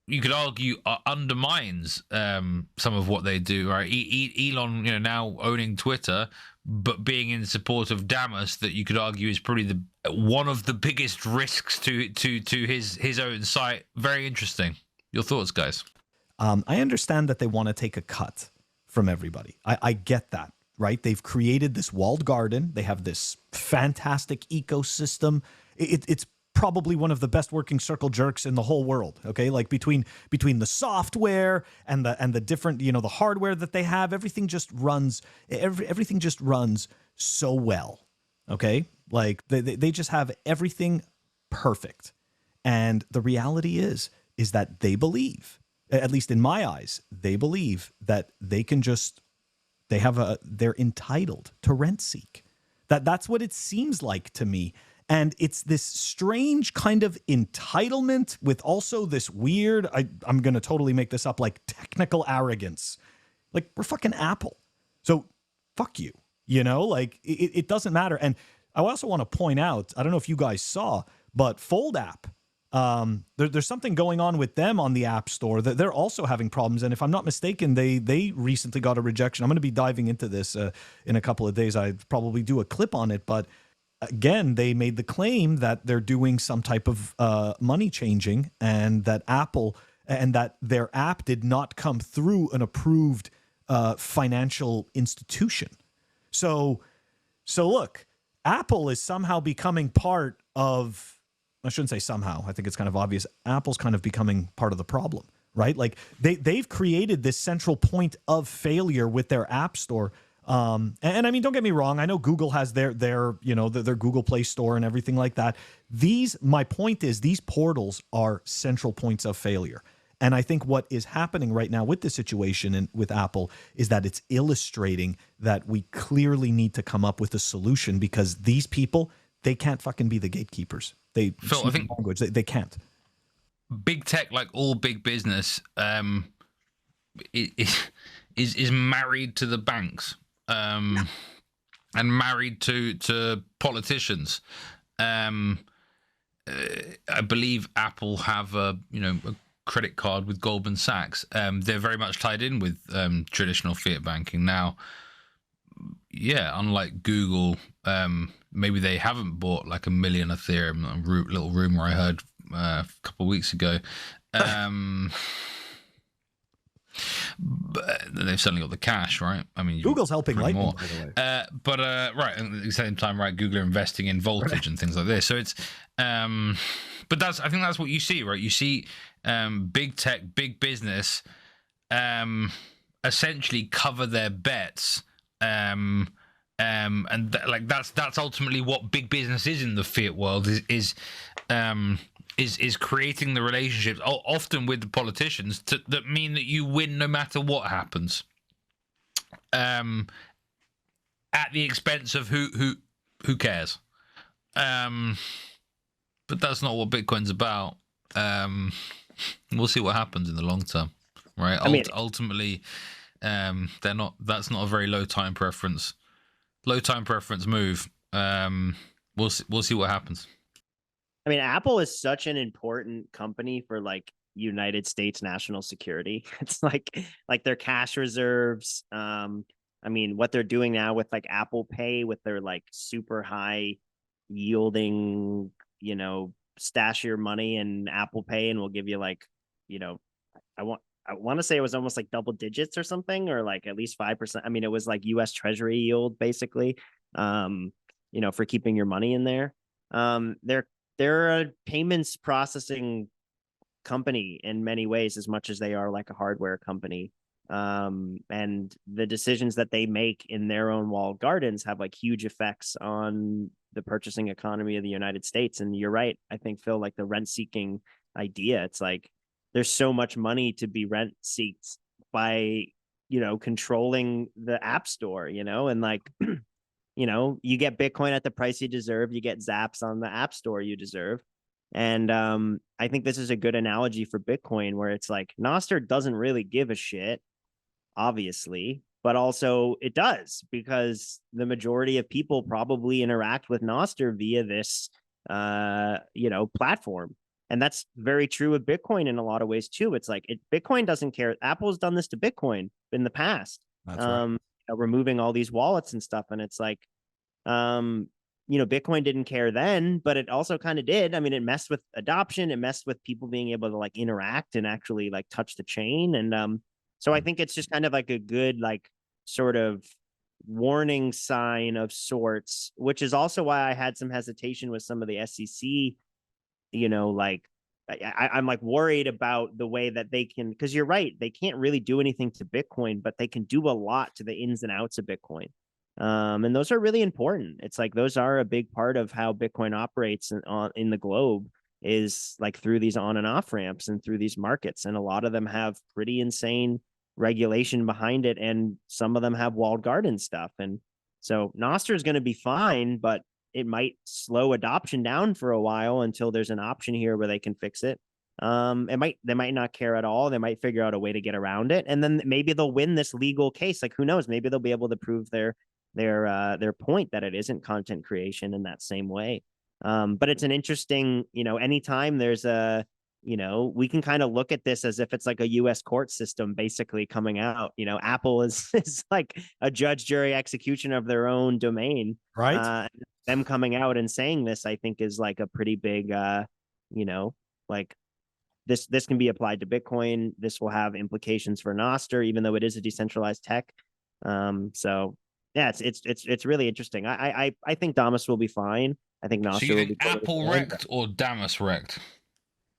you could argue, undermines some of what they do, right? Elon, now owning Twitter, but being in support of Damus, that you could argue is probably one of the biggest risks to his own site. Very interesting. Your thoughts, guys? I understand that they want to take a cut from everybody. I get that, right? They've created this walled garden. They have this fantastic ecosystem. It's probably one of the best working circle jerks in the whole world. Okay, like between the software and the different, the hardware that they have, everything just runs so well. Okay, like they just have everything perfect. And the reality is that they believe, at least in my eyes, they believe that they're entitled to rent seek. That's what it seems like to me. And it's this strange kind of entitlement with also this weird, I'm going to totally make this up, like technical arrogance. Like, we're fucking Apple. So fuck you, like it doesn't matter. And I also want to point out, I don't know if you guys saw, but Fold app, there's something going on with them on the App Store that they're also having problems. And if I'm not mistaken, they recently got a rejection. I'm going to be diving into this in a couple of days. I'd probably do a clip on it, but again, they made the claim that they're doing some type of money changing, and that their app did not come through an approved financial institution. So look, Apple is somehow becoming part of, I shouldn't say somehow, I think it's kind of obvious, Apple's kind of becoming part of the problem, right? Like they've created this central point of failure with their app store. And I mean, don't get me wrong, I know Google has their Google Play Store and everything like that. My point is, these portals are central points of failure. And I think what is happening right now with the situation and with Apple is that it's illustrating that we clearly need to come up with a solution, because these people, they can't fucking be the gatekeepers. Phil, I think language, they can't. Big tech, like all big business, is married to the banks. And married to politicians. I believe Apple have a credit card with Goldman Sachs. They're very much tied in with traditional fiat banking now. Yeah, unlike Google, maybe they haven't bought like 1 million Ethereum. A little rumor I heard a couple of weeks ago. But they've certainly got the cash, right? I mean, Google's helping Lightning, more. By the way. But right, at the same time, right, Google are investing in voltage and things like this. So it's, but I think that's what you see, right? You see, big tech, big business, essentially cover their bets, and that's ultimately what big business is in the fiat world. Is creating the relationships, often with the politicians, that mean that you win no matter what happens, at the expense of who cares. But that's not what Bitcoin's about. We'll see what happens in the long term, right? Ultimately, they're not. That's not a very low time preference move. We'll see what happens. I mean, Apple is such an important company for like United States national security. It's like their cash reserves. I mean, what they're doing now with like Apple Pay, with their like super high yielding, stash your money in Apple Pay, and we'll give you like, I want to say it was almost like double digits or something, or like at least 5%. I mean, it was like US Treasury yield basically, for keeping your money in there. They're a payments processing company in many ways, as much as they are like a hardware company. And the decisions that they make in their own walled gardens have like huge effects on the purchasing economy of the United States. And you're right. I think, Phil, like the rent seeking idea, it's like there's so much money to be rent seeked by, controlling the app store, and like, you get Bitcoin at the price you deserve, you get zaps on the app store you deserve. And I think this is a good analogy for Bitcoin, where it's like Nostr doesn't really give a shit, obviously, but also it does, because the majority of people probably interact with Nostr via this, platform. And that's very true with Bitcoin in a lot of ways too. It's like Bitcoin doesn't care. Apple's done this to Bitcoin in the past. That's right. Removing all these wallets and stuff. And it's like, Bitcoin didn't care then, but it also kind of did. I mean, it messed with adoption. It messed with people being able to like interact and actually like touch the chain. And so I think it's just kind of like a good, like, sort of warning sign of sorts, which is also why I had some hesitation with some of the SEC, like I'm like worried about the way that they can, because you're right, they can't really do anything to Bitcoin, but they can do a lot to the ins and outs of Bitcoin. And those are really important. It's like those are a big part of how Bitcoin operates in the globe, is like through these on and off ramps and through these markets. And a lot of them have pretty insane regulation behind it, and some of them have walled garden stuff. And so Nostr is going to be fine, but it might slow adoption down for a while until there's an option here where they can fix it. They might not care at all. They might figure out a way to get around it, and then maybe they'll win this legal case. Like, who knows? Maybe they'll be able to prove their point that it isn't content creation in that same way. But it's an interesting, anytime there's a, we can kind of look at this as if it's like a US court system basically coming out. Apple is like a judge, jury, execution of their own domain. Right. Them coming out and saying this, I think, is like a pretty big, like this can be applied to Bitcoin. This will have implications for Nostr, even though it is a decentralized tech. So yeah, it's really interesting. I think Damus will be fine. I think Nostr So you will think be Apple REKT or Damus REKT?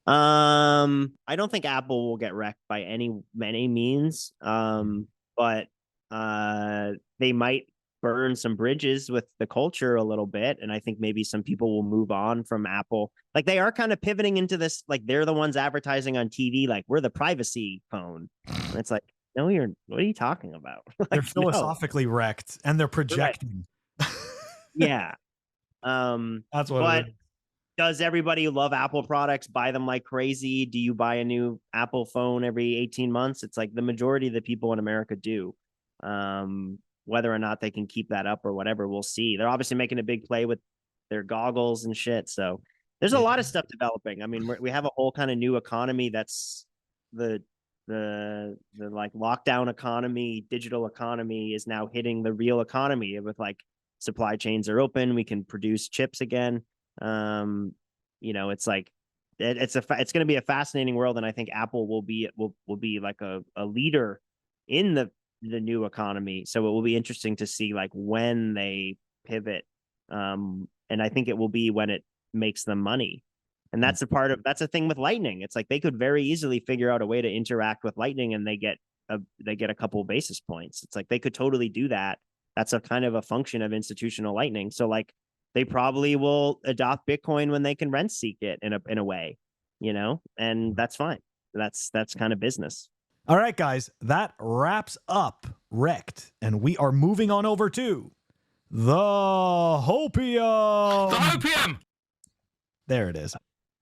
I don't think Apple will get wrecked by any means. But they might burn some bridges with the culture a little bit, and I think maybe some people will move on from Apple. Like, they are kind of pivoting into this, like they're the ones advertising on TV, like we're the privacy phone. And it's like, no, what are you talking about? Like, They're philosophically wrecked, and they're projecting. Right. Yeah. That's what but it is. Does everybody love Apple products, buy them like crazy? Do you buy a new Apple phone every 18 months? It's like the majority of the people in America do. Whether or not they can keep that up or whatever, we'll see. They're obviously making a big play with their goggles and shit. So there's a lot of stuff developing. I mean, we have a whole kind of new economy that's the like lockdown economy, digital economy is now hitting the real economy with like supply chains are open. We can produce chips again. It's like it's going to be a fascinating world, and I think Apple will be like a leader in the new economy. So it will be interesting to see like when they pivot, and I think it will be when it makes them money. And that's a thing with Lightning. It's like they could very easily figure out a way to interact with Lightning, and they get a couple of basis points. It's like they could totally do that. That's a kind of a function of institutional Lightning. So like they probably will adopt Bitcoin when they can rent seek it in a way, and that's fine. That's kind of business. All right, guys, that wraps up REKT, and we are moving on over to the Hopium. The Hopium. There it is.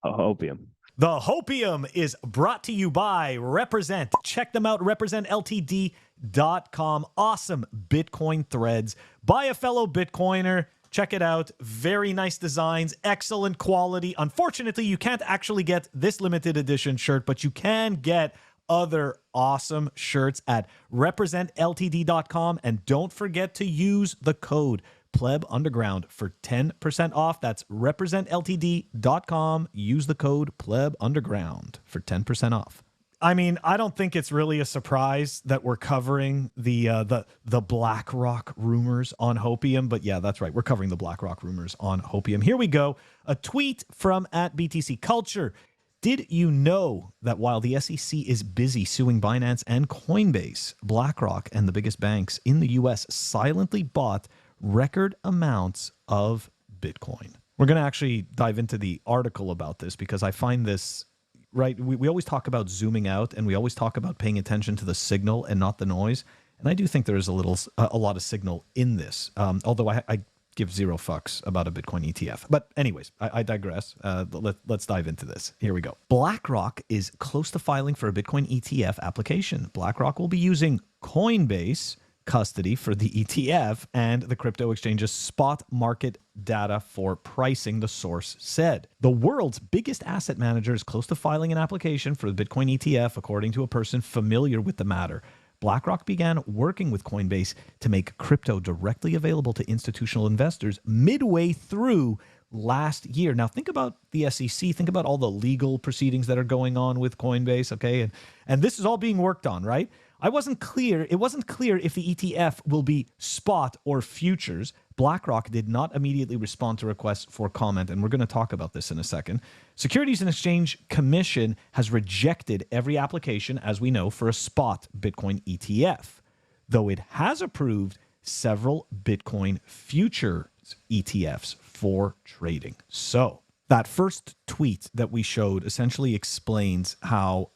Hopium. The Hopium is brought to you by Represent. Check them out, representltd.com. Awesome Bitcoin threads by a fellow Bitcoiner. Check it out. Very nice designs, excellent quality. Unfortunately, you can't actually get this limited edition shirt, but you can get other awesome shirts at representltd.com. And don't forget to use the code PlebUnderground for 10% off. That's representltd.com. Use the code PlebUnderground for 10% off. I mean, I don't think it's really a surprise that we're covering the BlackRock rumors on Hopium, but yeah, that's right. We're covering the BlackRock rumors on Hopium. Here we go. A tweet from @BTCCulture. Did you know that while the SEC is busy suing Binance and Coinbase, BlackRock and the biggest banks in the US silently bought record amounts of Bitcoin? We're going to actually dive into the article about this because I find this, right? We always talk about zooming out and we always talk about paying attention to the signal and not the noise. And I do think there is a lot of signal in this, although I give zero fucks about a Bitcoin ETF. But anyways, I digress. Let's dive into this. Here we go. BlackRock is close to filing for a Bitcoin ETF application. BlackRock will be using Coinbase custody for the ETF and the crypto exchange's spot market data for pricing, the source said. The world's biggest asset manager is close to filing an application for the Bitcoin ETF, according to a person familiar with the matter. BlackRock began working with Coinbase to make crypto directly available to institutional investors midway through last year. Now, think about the SEC. Think about all the legal proceedings that are going on with Coinbase, okay? And this is all being worked on, right? It wasn't clear if the ETF will be spot or futures. BlackRock did not immediately respond to requests for comment, and we're going to talk about this in a second. Securities and Exchange Commission has rejected every application, as we know, for a spot Bitcoin ETF, though it has approved several Bitcoin futures ETFs for trading. So that first tweet that we showed essentially explains how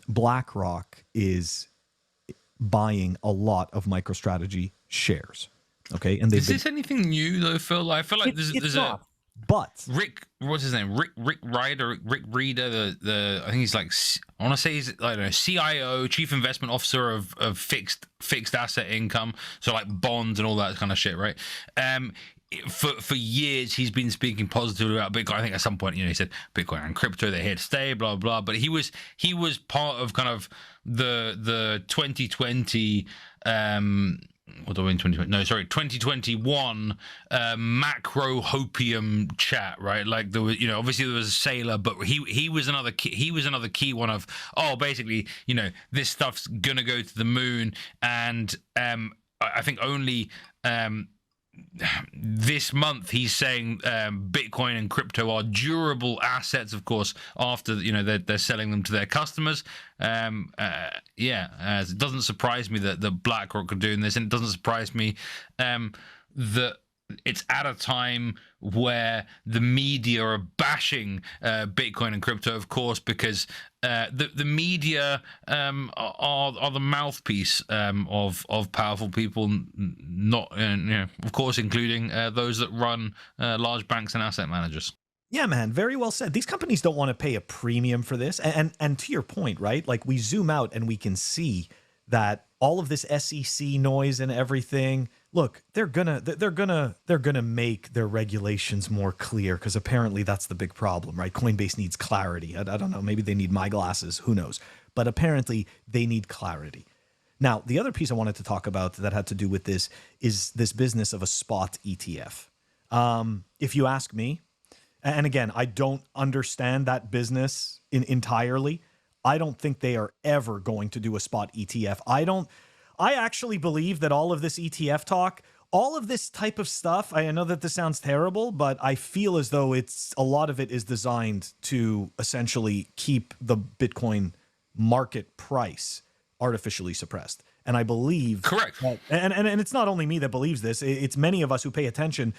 BlackRock is buying a lot of MicroStrategy shares. Okay, and is this anything new though, Phil? I feel like there's not. But Rick, what's his name? Rick Reader. The I think he's like, I want to say he's, I don't know, CIO, Chief Investment Officer of fixed asset income, so like bonds and all that kind of shit, right? For years he's been speaking positively about Bitcoin. I think at some point, he said Bitcoin and crypto, they're here to stay, blah blah. But he was part of kind of the 2020 or the 2020? No, sorry, 2021 macro Hopium chat, right? Like there was, obviously there was a sailor, but he was another key one of, basically, this stuff's gonna go to the moon, and I think only this month he's saying Bitcoin and crypto are durable assets, of course, after they're selling them to their customers. It doesn't surprise me that BlackRock are doing this, and it doesn't surprise me that it's at a time where the media are bashing Bitcoin and crypto, of course, because the media are the mouthpiece of powerful people, not of course, including those that run large banks and asset managers. Yeah, man, very well said. These companies don't want to pay a premium for this, and to your point, right? Like, we zoom out and we can see that all of this SEC noise and everything. Look, they're gonna make their regulations more clear, because apparently that's the big problem, right? Coinbase needs clarity. I don't know, maybe they need my glasses, who knows? But apparently they need clarity. Now, the other piece I wanted to talk about that had to do with this is this business of a spot ETF. If you ask me, and again, I don't understand that business entirely. I don't think they are ever going to do a spot ETF. I actually believe that all of this ETF talk, all of this type of stuff, I know that this sounds terrible, but I feel as though a lot of it is designed to essentially keep the Bitcoin market price artificially suppressed. And I believe correct. And it's not only me that believes this, it's many of us who pay attention,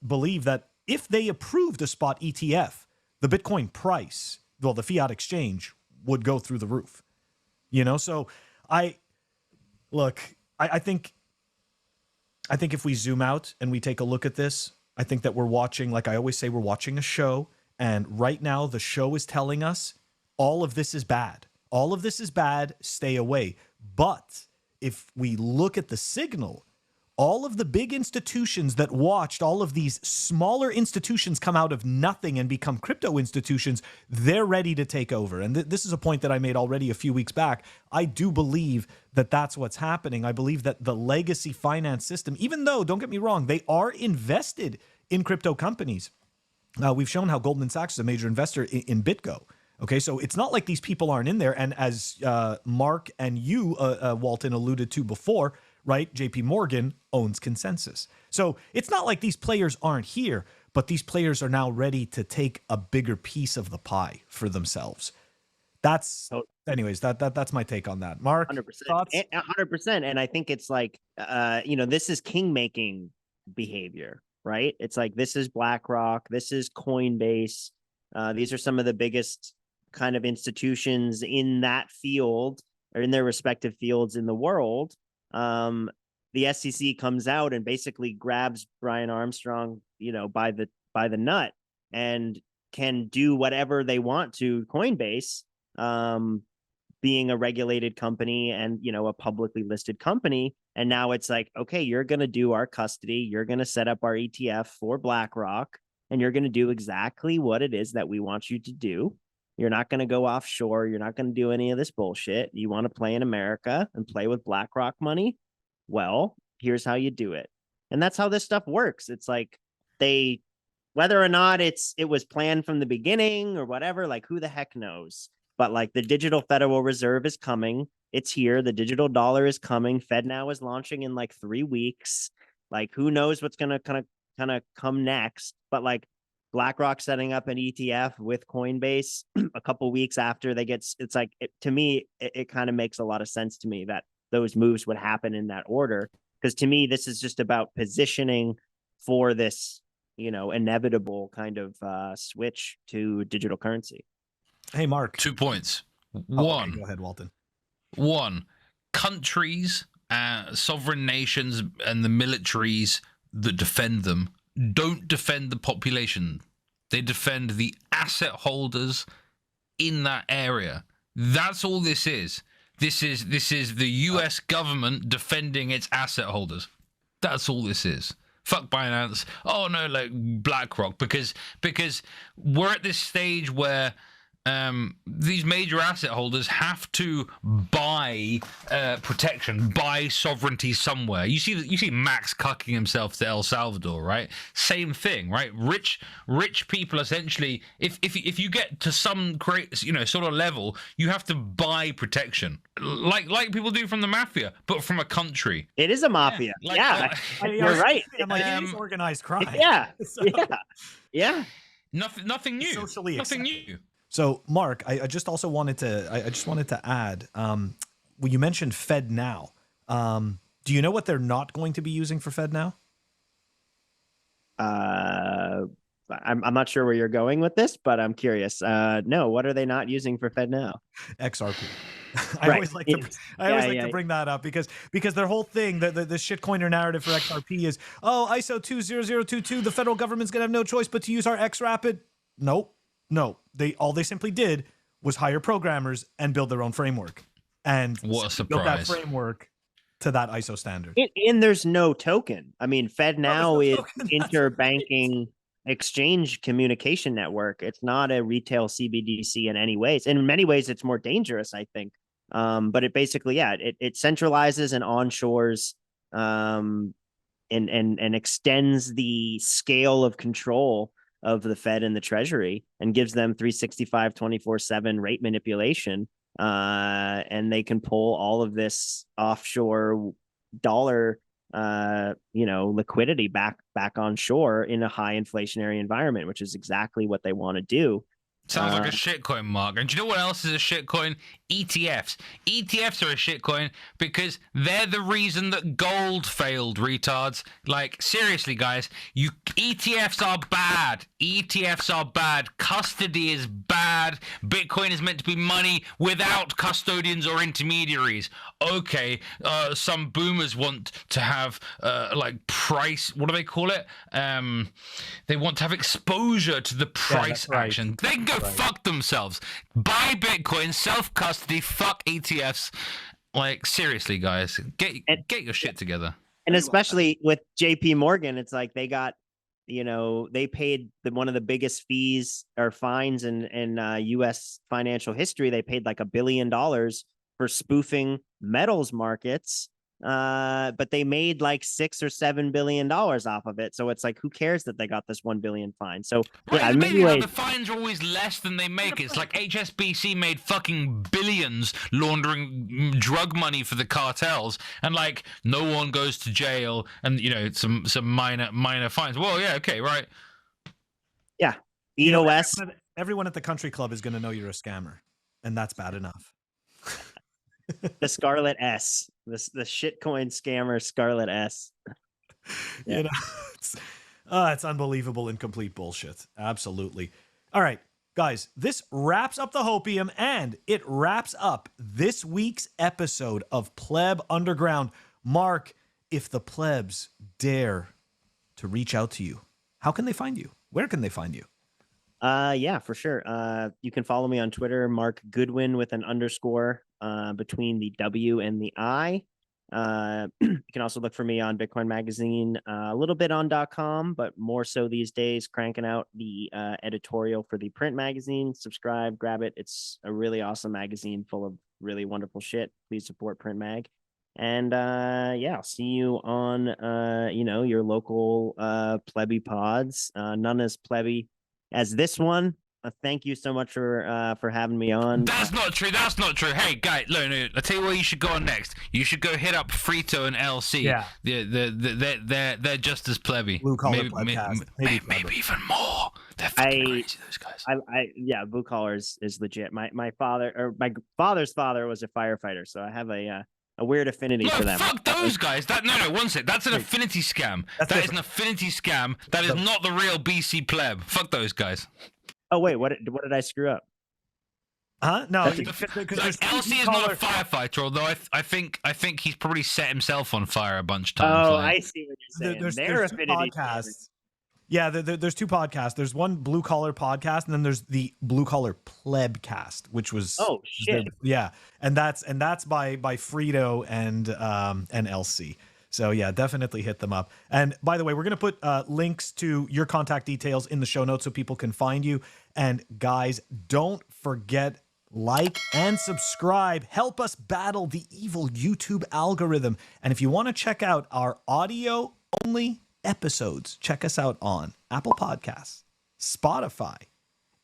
believe that if they approved a spot ETF, the Bitcoin price, well, the fiat exchange would go through the roof. So I think if we zoom out and we take a look at this, I think that we're watching, like I always say, we're watching a show. And right now the show is telling us all of this is bad. All of this is bad. Stay away. But if we look at the signal, all of the big institutions that watched all of these smaller institutions come out of nothing and become crypto institutions, they're ready to take over. And this is a point that I made already a few weeks back. I do believe that that's what's happening. I believe that the legacy finance system, even though, don't get me wrong, they are invested in crypto companies. We've shown how Goldman Sachs is a major investor in BitGo. Okay, so it's not like these people aren't in there. And as Mark and you, Walton, alluded to before, right? JP Morgan owns Consensus. So it's not like these players aren't here, but these players are now ready to take a bigger piece of the pie for themselves. That's, anyways, that's my take on that. Mark, 100%. thoughts? 100%. And I think it's like, this is king-making behavior, right? It's like, this is BlackRock, this is Coinbase. These are some of the biggest kind of institutions in that field or in their respective fields in the world. The SEC comes out and basically grabs Brian Armstrong, by the nut and can do whatever they want to Coinbase, being a regulated company and, a publicly listed company. And now it's like, okay, you're going to do our custody. You're going to set up our ETF for BlackRock, and you're going to do exactly what it is that we want you to do. You're not going to go offshore. You're not going to do any of this bullshit. You want to play in America and play with BlackRock money? Well, here's how you do it. And that's how this stuff works. It's like whether or not it was planned from the beginning or whatever, like who the heck knows? But like the digital Federal Reserve is coming. It's here. The digital dollar is coming. FedNow is launching in like 3 weeks. Like who knows what's going to kind of come next? But like BlackRock setting up an ETF with Coinbase a couple weeks after they get, it's like, to me, it kind of makes a lot of sense to me that those moves would happen in that order. Because to me, this is just about positioning for this, inevitable kind of switch to digital currency. Hey, Mark. 2 points. One. Okay, go ahead, Walton. One, countries, sovereign nations, and the militaries that defend them don't defend the population. They defend the asset holders in that area. That's all this is. This is the US government defending its asset holders. That's all this is. Fuck Binance. Oh no, like BlackRock, because we're at this stage where these major asset holders have to buy protection, buy sovereignty somewhere. You see Max cucking himself to El Salvador, right? Same thing, right? Rich people essentially, if you get to some great, sort of level, you have to buy protection, like people do from the mafia, but from a country. It is a mafia. You're right. I'm like, it's organized crime. Yeah, yeah. Nothing new. Socially nothing accepted. new. So, Mark, I just also wanted to add, when you mentioned FedNow, do you know what they're not going to be using for FedNow? I'm not sure where you're going with this, but I'm curious. No, what are they not using for FedNow? XRP. I always like to bring that up because their whole thing, the shitcoiner narrative for XRP is, ISO 20022, the federal government's gonna have no choice but to use our XRapid. Nope. No, all they simply did was hire programmers and build their own framework, and what a surprise. Build that framework to that ISO standard. And there's no token. I mean, FedNow is interbanking exchange communication network. It's not a retail CBDC in any ways. In many ways, it's more dangerous, I think. But it basically, it centralizes and onshores, and extends the scale of control of the Fed and the Treasury and gives them 365 24/7 rate manipulation, and they can pull all of this offshore dollar liquidity back on shore in a high inflationary environment, which is exactly what they want to do. Sounds like a shitcoin, Mark. And do you know what else is a shitcoin? ETFs. ETFs are a shitcoin because they're the reason that gold failed, retards. Like, seriously, guys, ETFs are bad. ETFs are bad. Custody is bad. Bitcoin is meant to be money without custodians or intermediaries. Okay, some boomers want to have, price, what do they call it? They want to have exposure to the price action. They can go fuck themselves. Buy Bitcoin, self-custody, fuck ETFs. Like, seriously, guys, get your shit together. And especially with JP Morgan, it's like they got, they paid one of the biggest fees or fines in US financial history. They paid like $1 billion for spoofing metals markets. But they made like $6 or $7 billion off of it. So it's like, who cares that they got this $1 billion fine? So Right, yeah, it's in amazing many how ways, the fines are always less than they make. It's like HSBC made fucking billions laundering drug money for the cartels, and like no one goes to jail, and some minor fines. Well, yeah, okay, right. yeah, You know, EOS. everyone at the country club is going to know you're a scammer, and that's bad enough. The Scarlet S, the shitcoin scammer Scarlet S. Yeah. You know, it's unbelievable and complete bullshit. Absolutely. All right, guys, this wraps up the Hopium, and it wraps up this week's episode of Pleb Underground. Mark, if the plebs dare to reach out to you, how can they find you? Where can they find you? Yeah, for sure. You can follow me on Twitter, Mark Goodwin with an underscore between the W and the I. You can also look for me on Bitcoin Magazine, a little bit on .com, but more so these days, cranking out the editorial for the print magazine. Subscribe, grab it. It's a really awesome magazine full of really wonderful shit. Please support Print Mag. And yeah, I'll see you on your local plebby pods. None as plebby as this one. Thank you so much for having me on. That's not true. That's not true. Hey, guy, look, no, I'll tell you where you should go on next. You should go hit up Frito and LC. Yeah. They're just as plebby. Blue collar podcast. Maybe even more. They're fucking crazy, those guys. Yeah, blue collar is legit. My father's father was a firefighter, so I have a weird affinity for them. Fuck those guys. One sec. That's an affinity scam. That is an affinity scam. That is not the real BC pleb. Fuck those guys. Oh wait, what did I screw up? Huh? No, because LC is not a firefighter. Although I think he's probably set himself on fire a bunch of times. Oh, I see what you're saying. There's two affinity podcasts. Yeah, there's two podcasts. There's one blue collar podcast, and then there's the blue collar plebcast, which was shit. Yeah, and that's by Frito and LC. So yeah, definitely hit them up. And by the way, we're gonna put links to your contact details in the show notes so people can find you. And guys, don't forget, like and subscribe. Help us battle the evil YouTube algorithm. And if you want to check out our audio only episodes, check us out on Apple Podcasts, Spotify,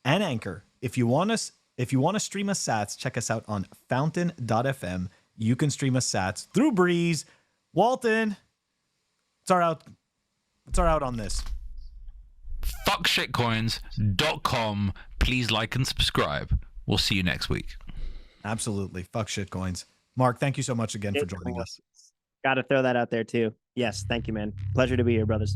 and Anchor. If you want to stream us sats, check us out on fountain.fm. You can stream us sats through Breeze. Walton, it's our out on this. Fuckshitcoins.com. Please like and subscribe. We'll see you next week. Absolutely. Fuck shitcoins. Mark, thank you so much again for joining us. Got to throw that out there too. Yes, thank you, man. Pleasure to be here, brothers.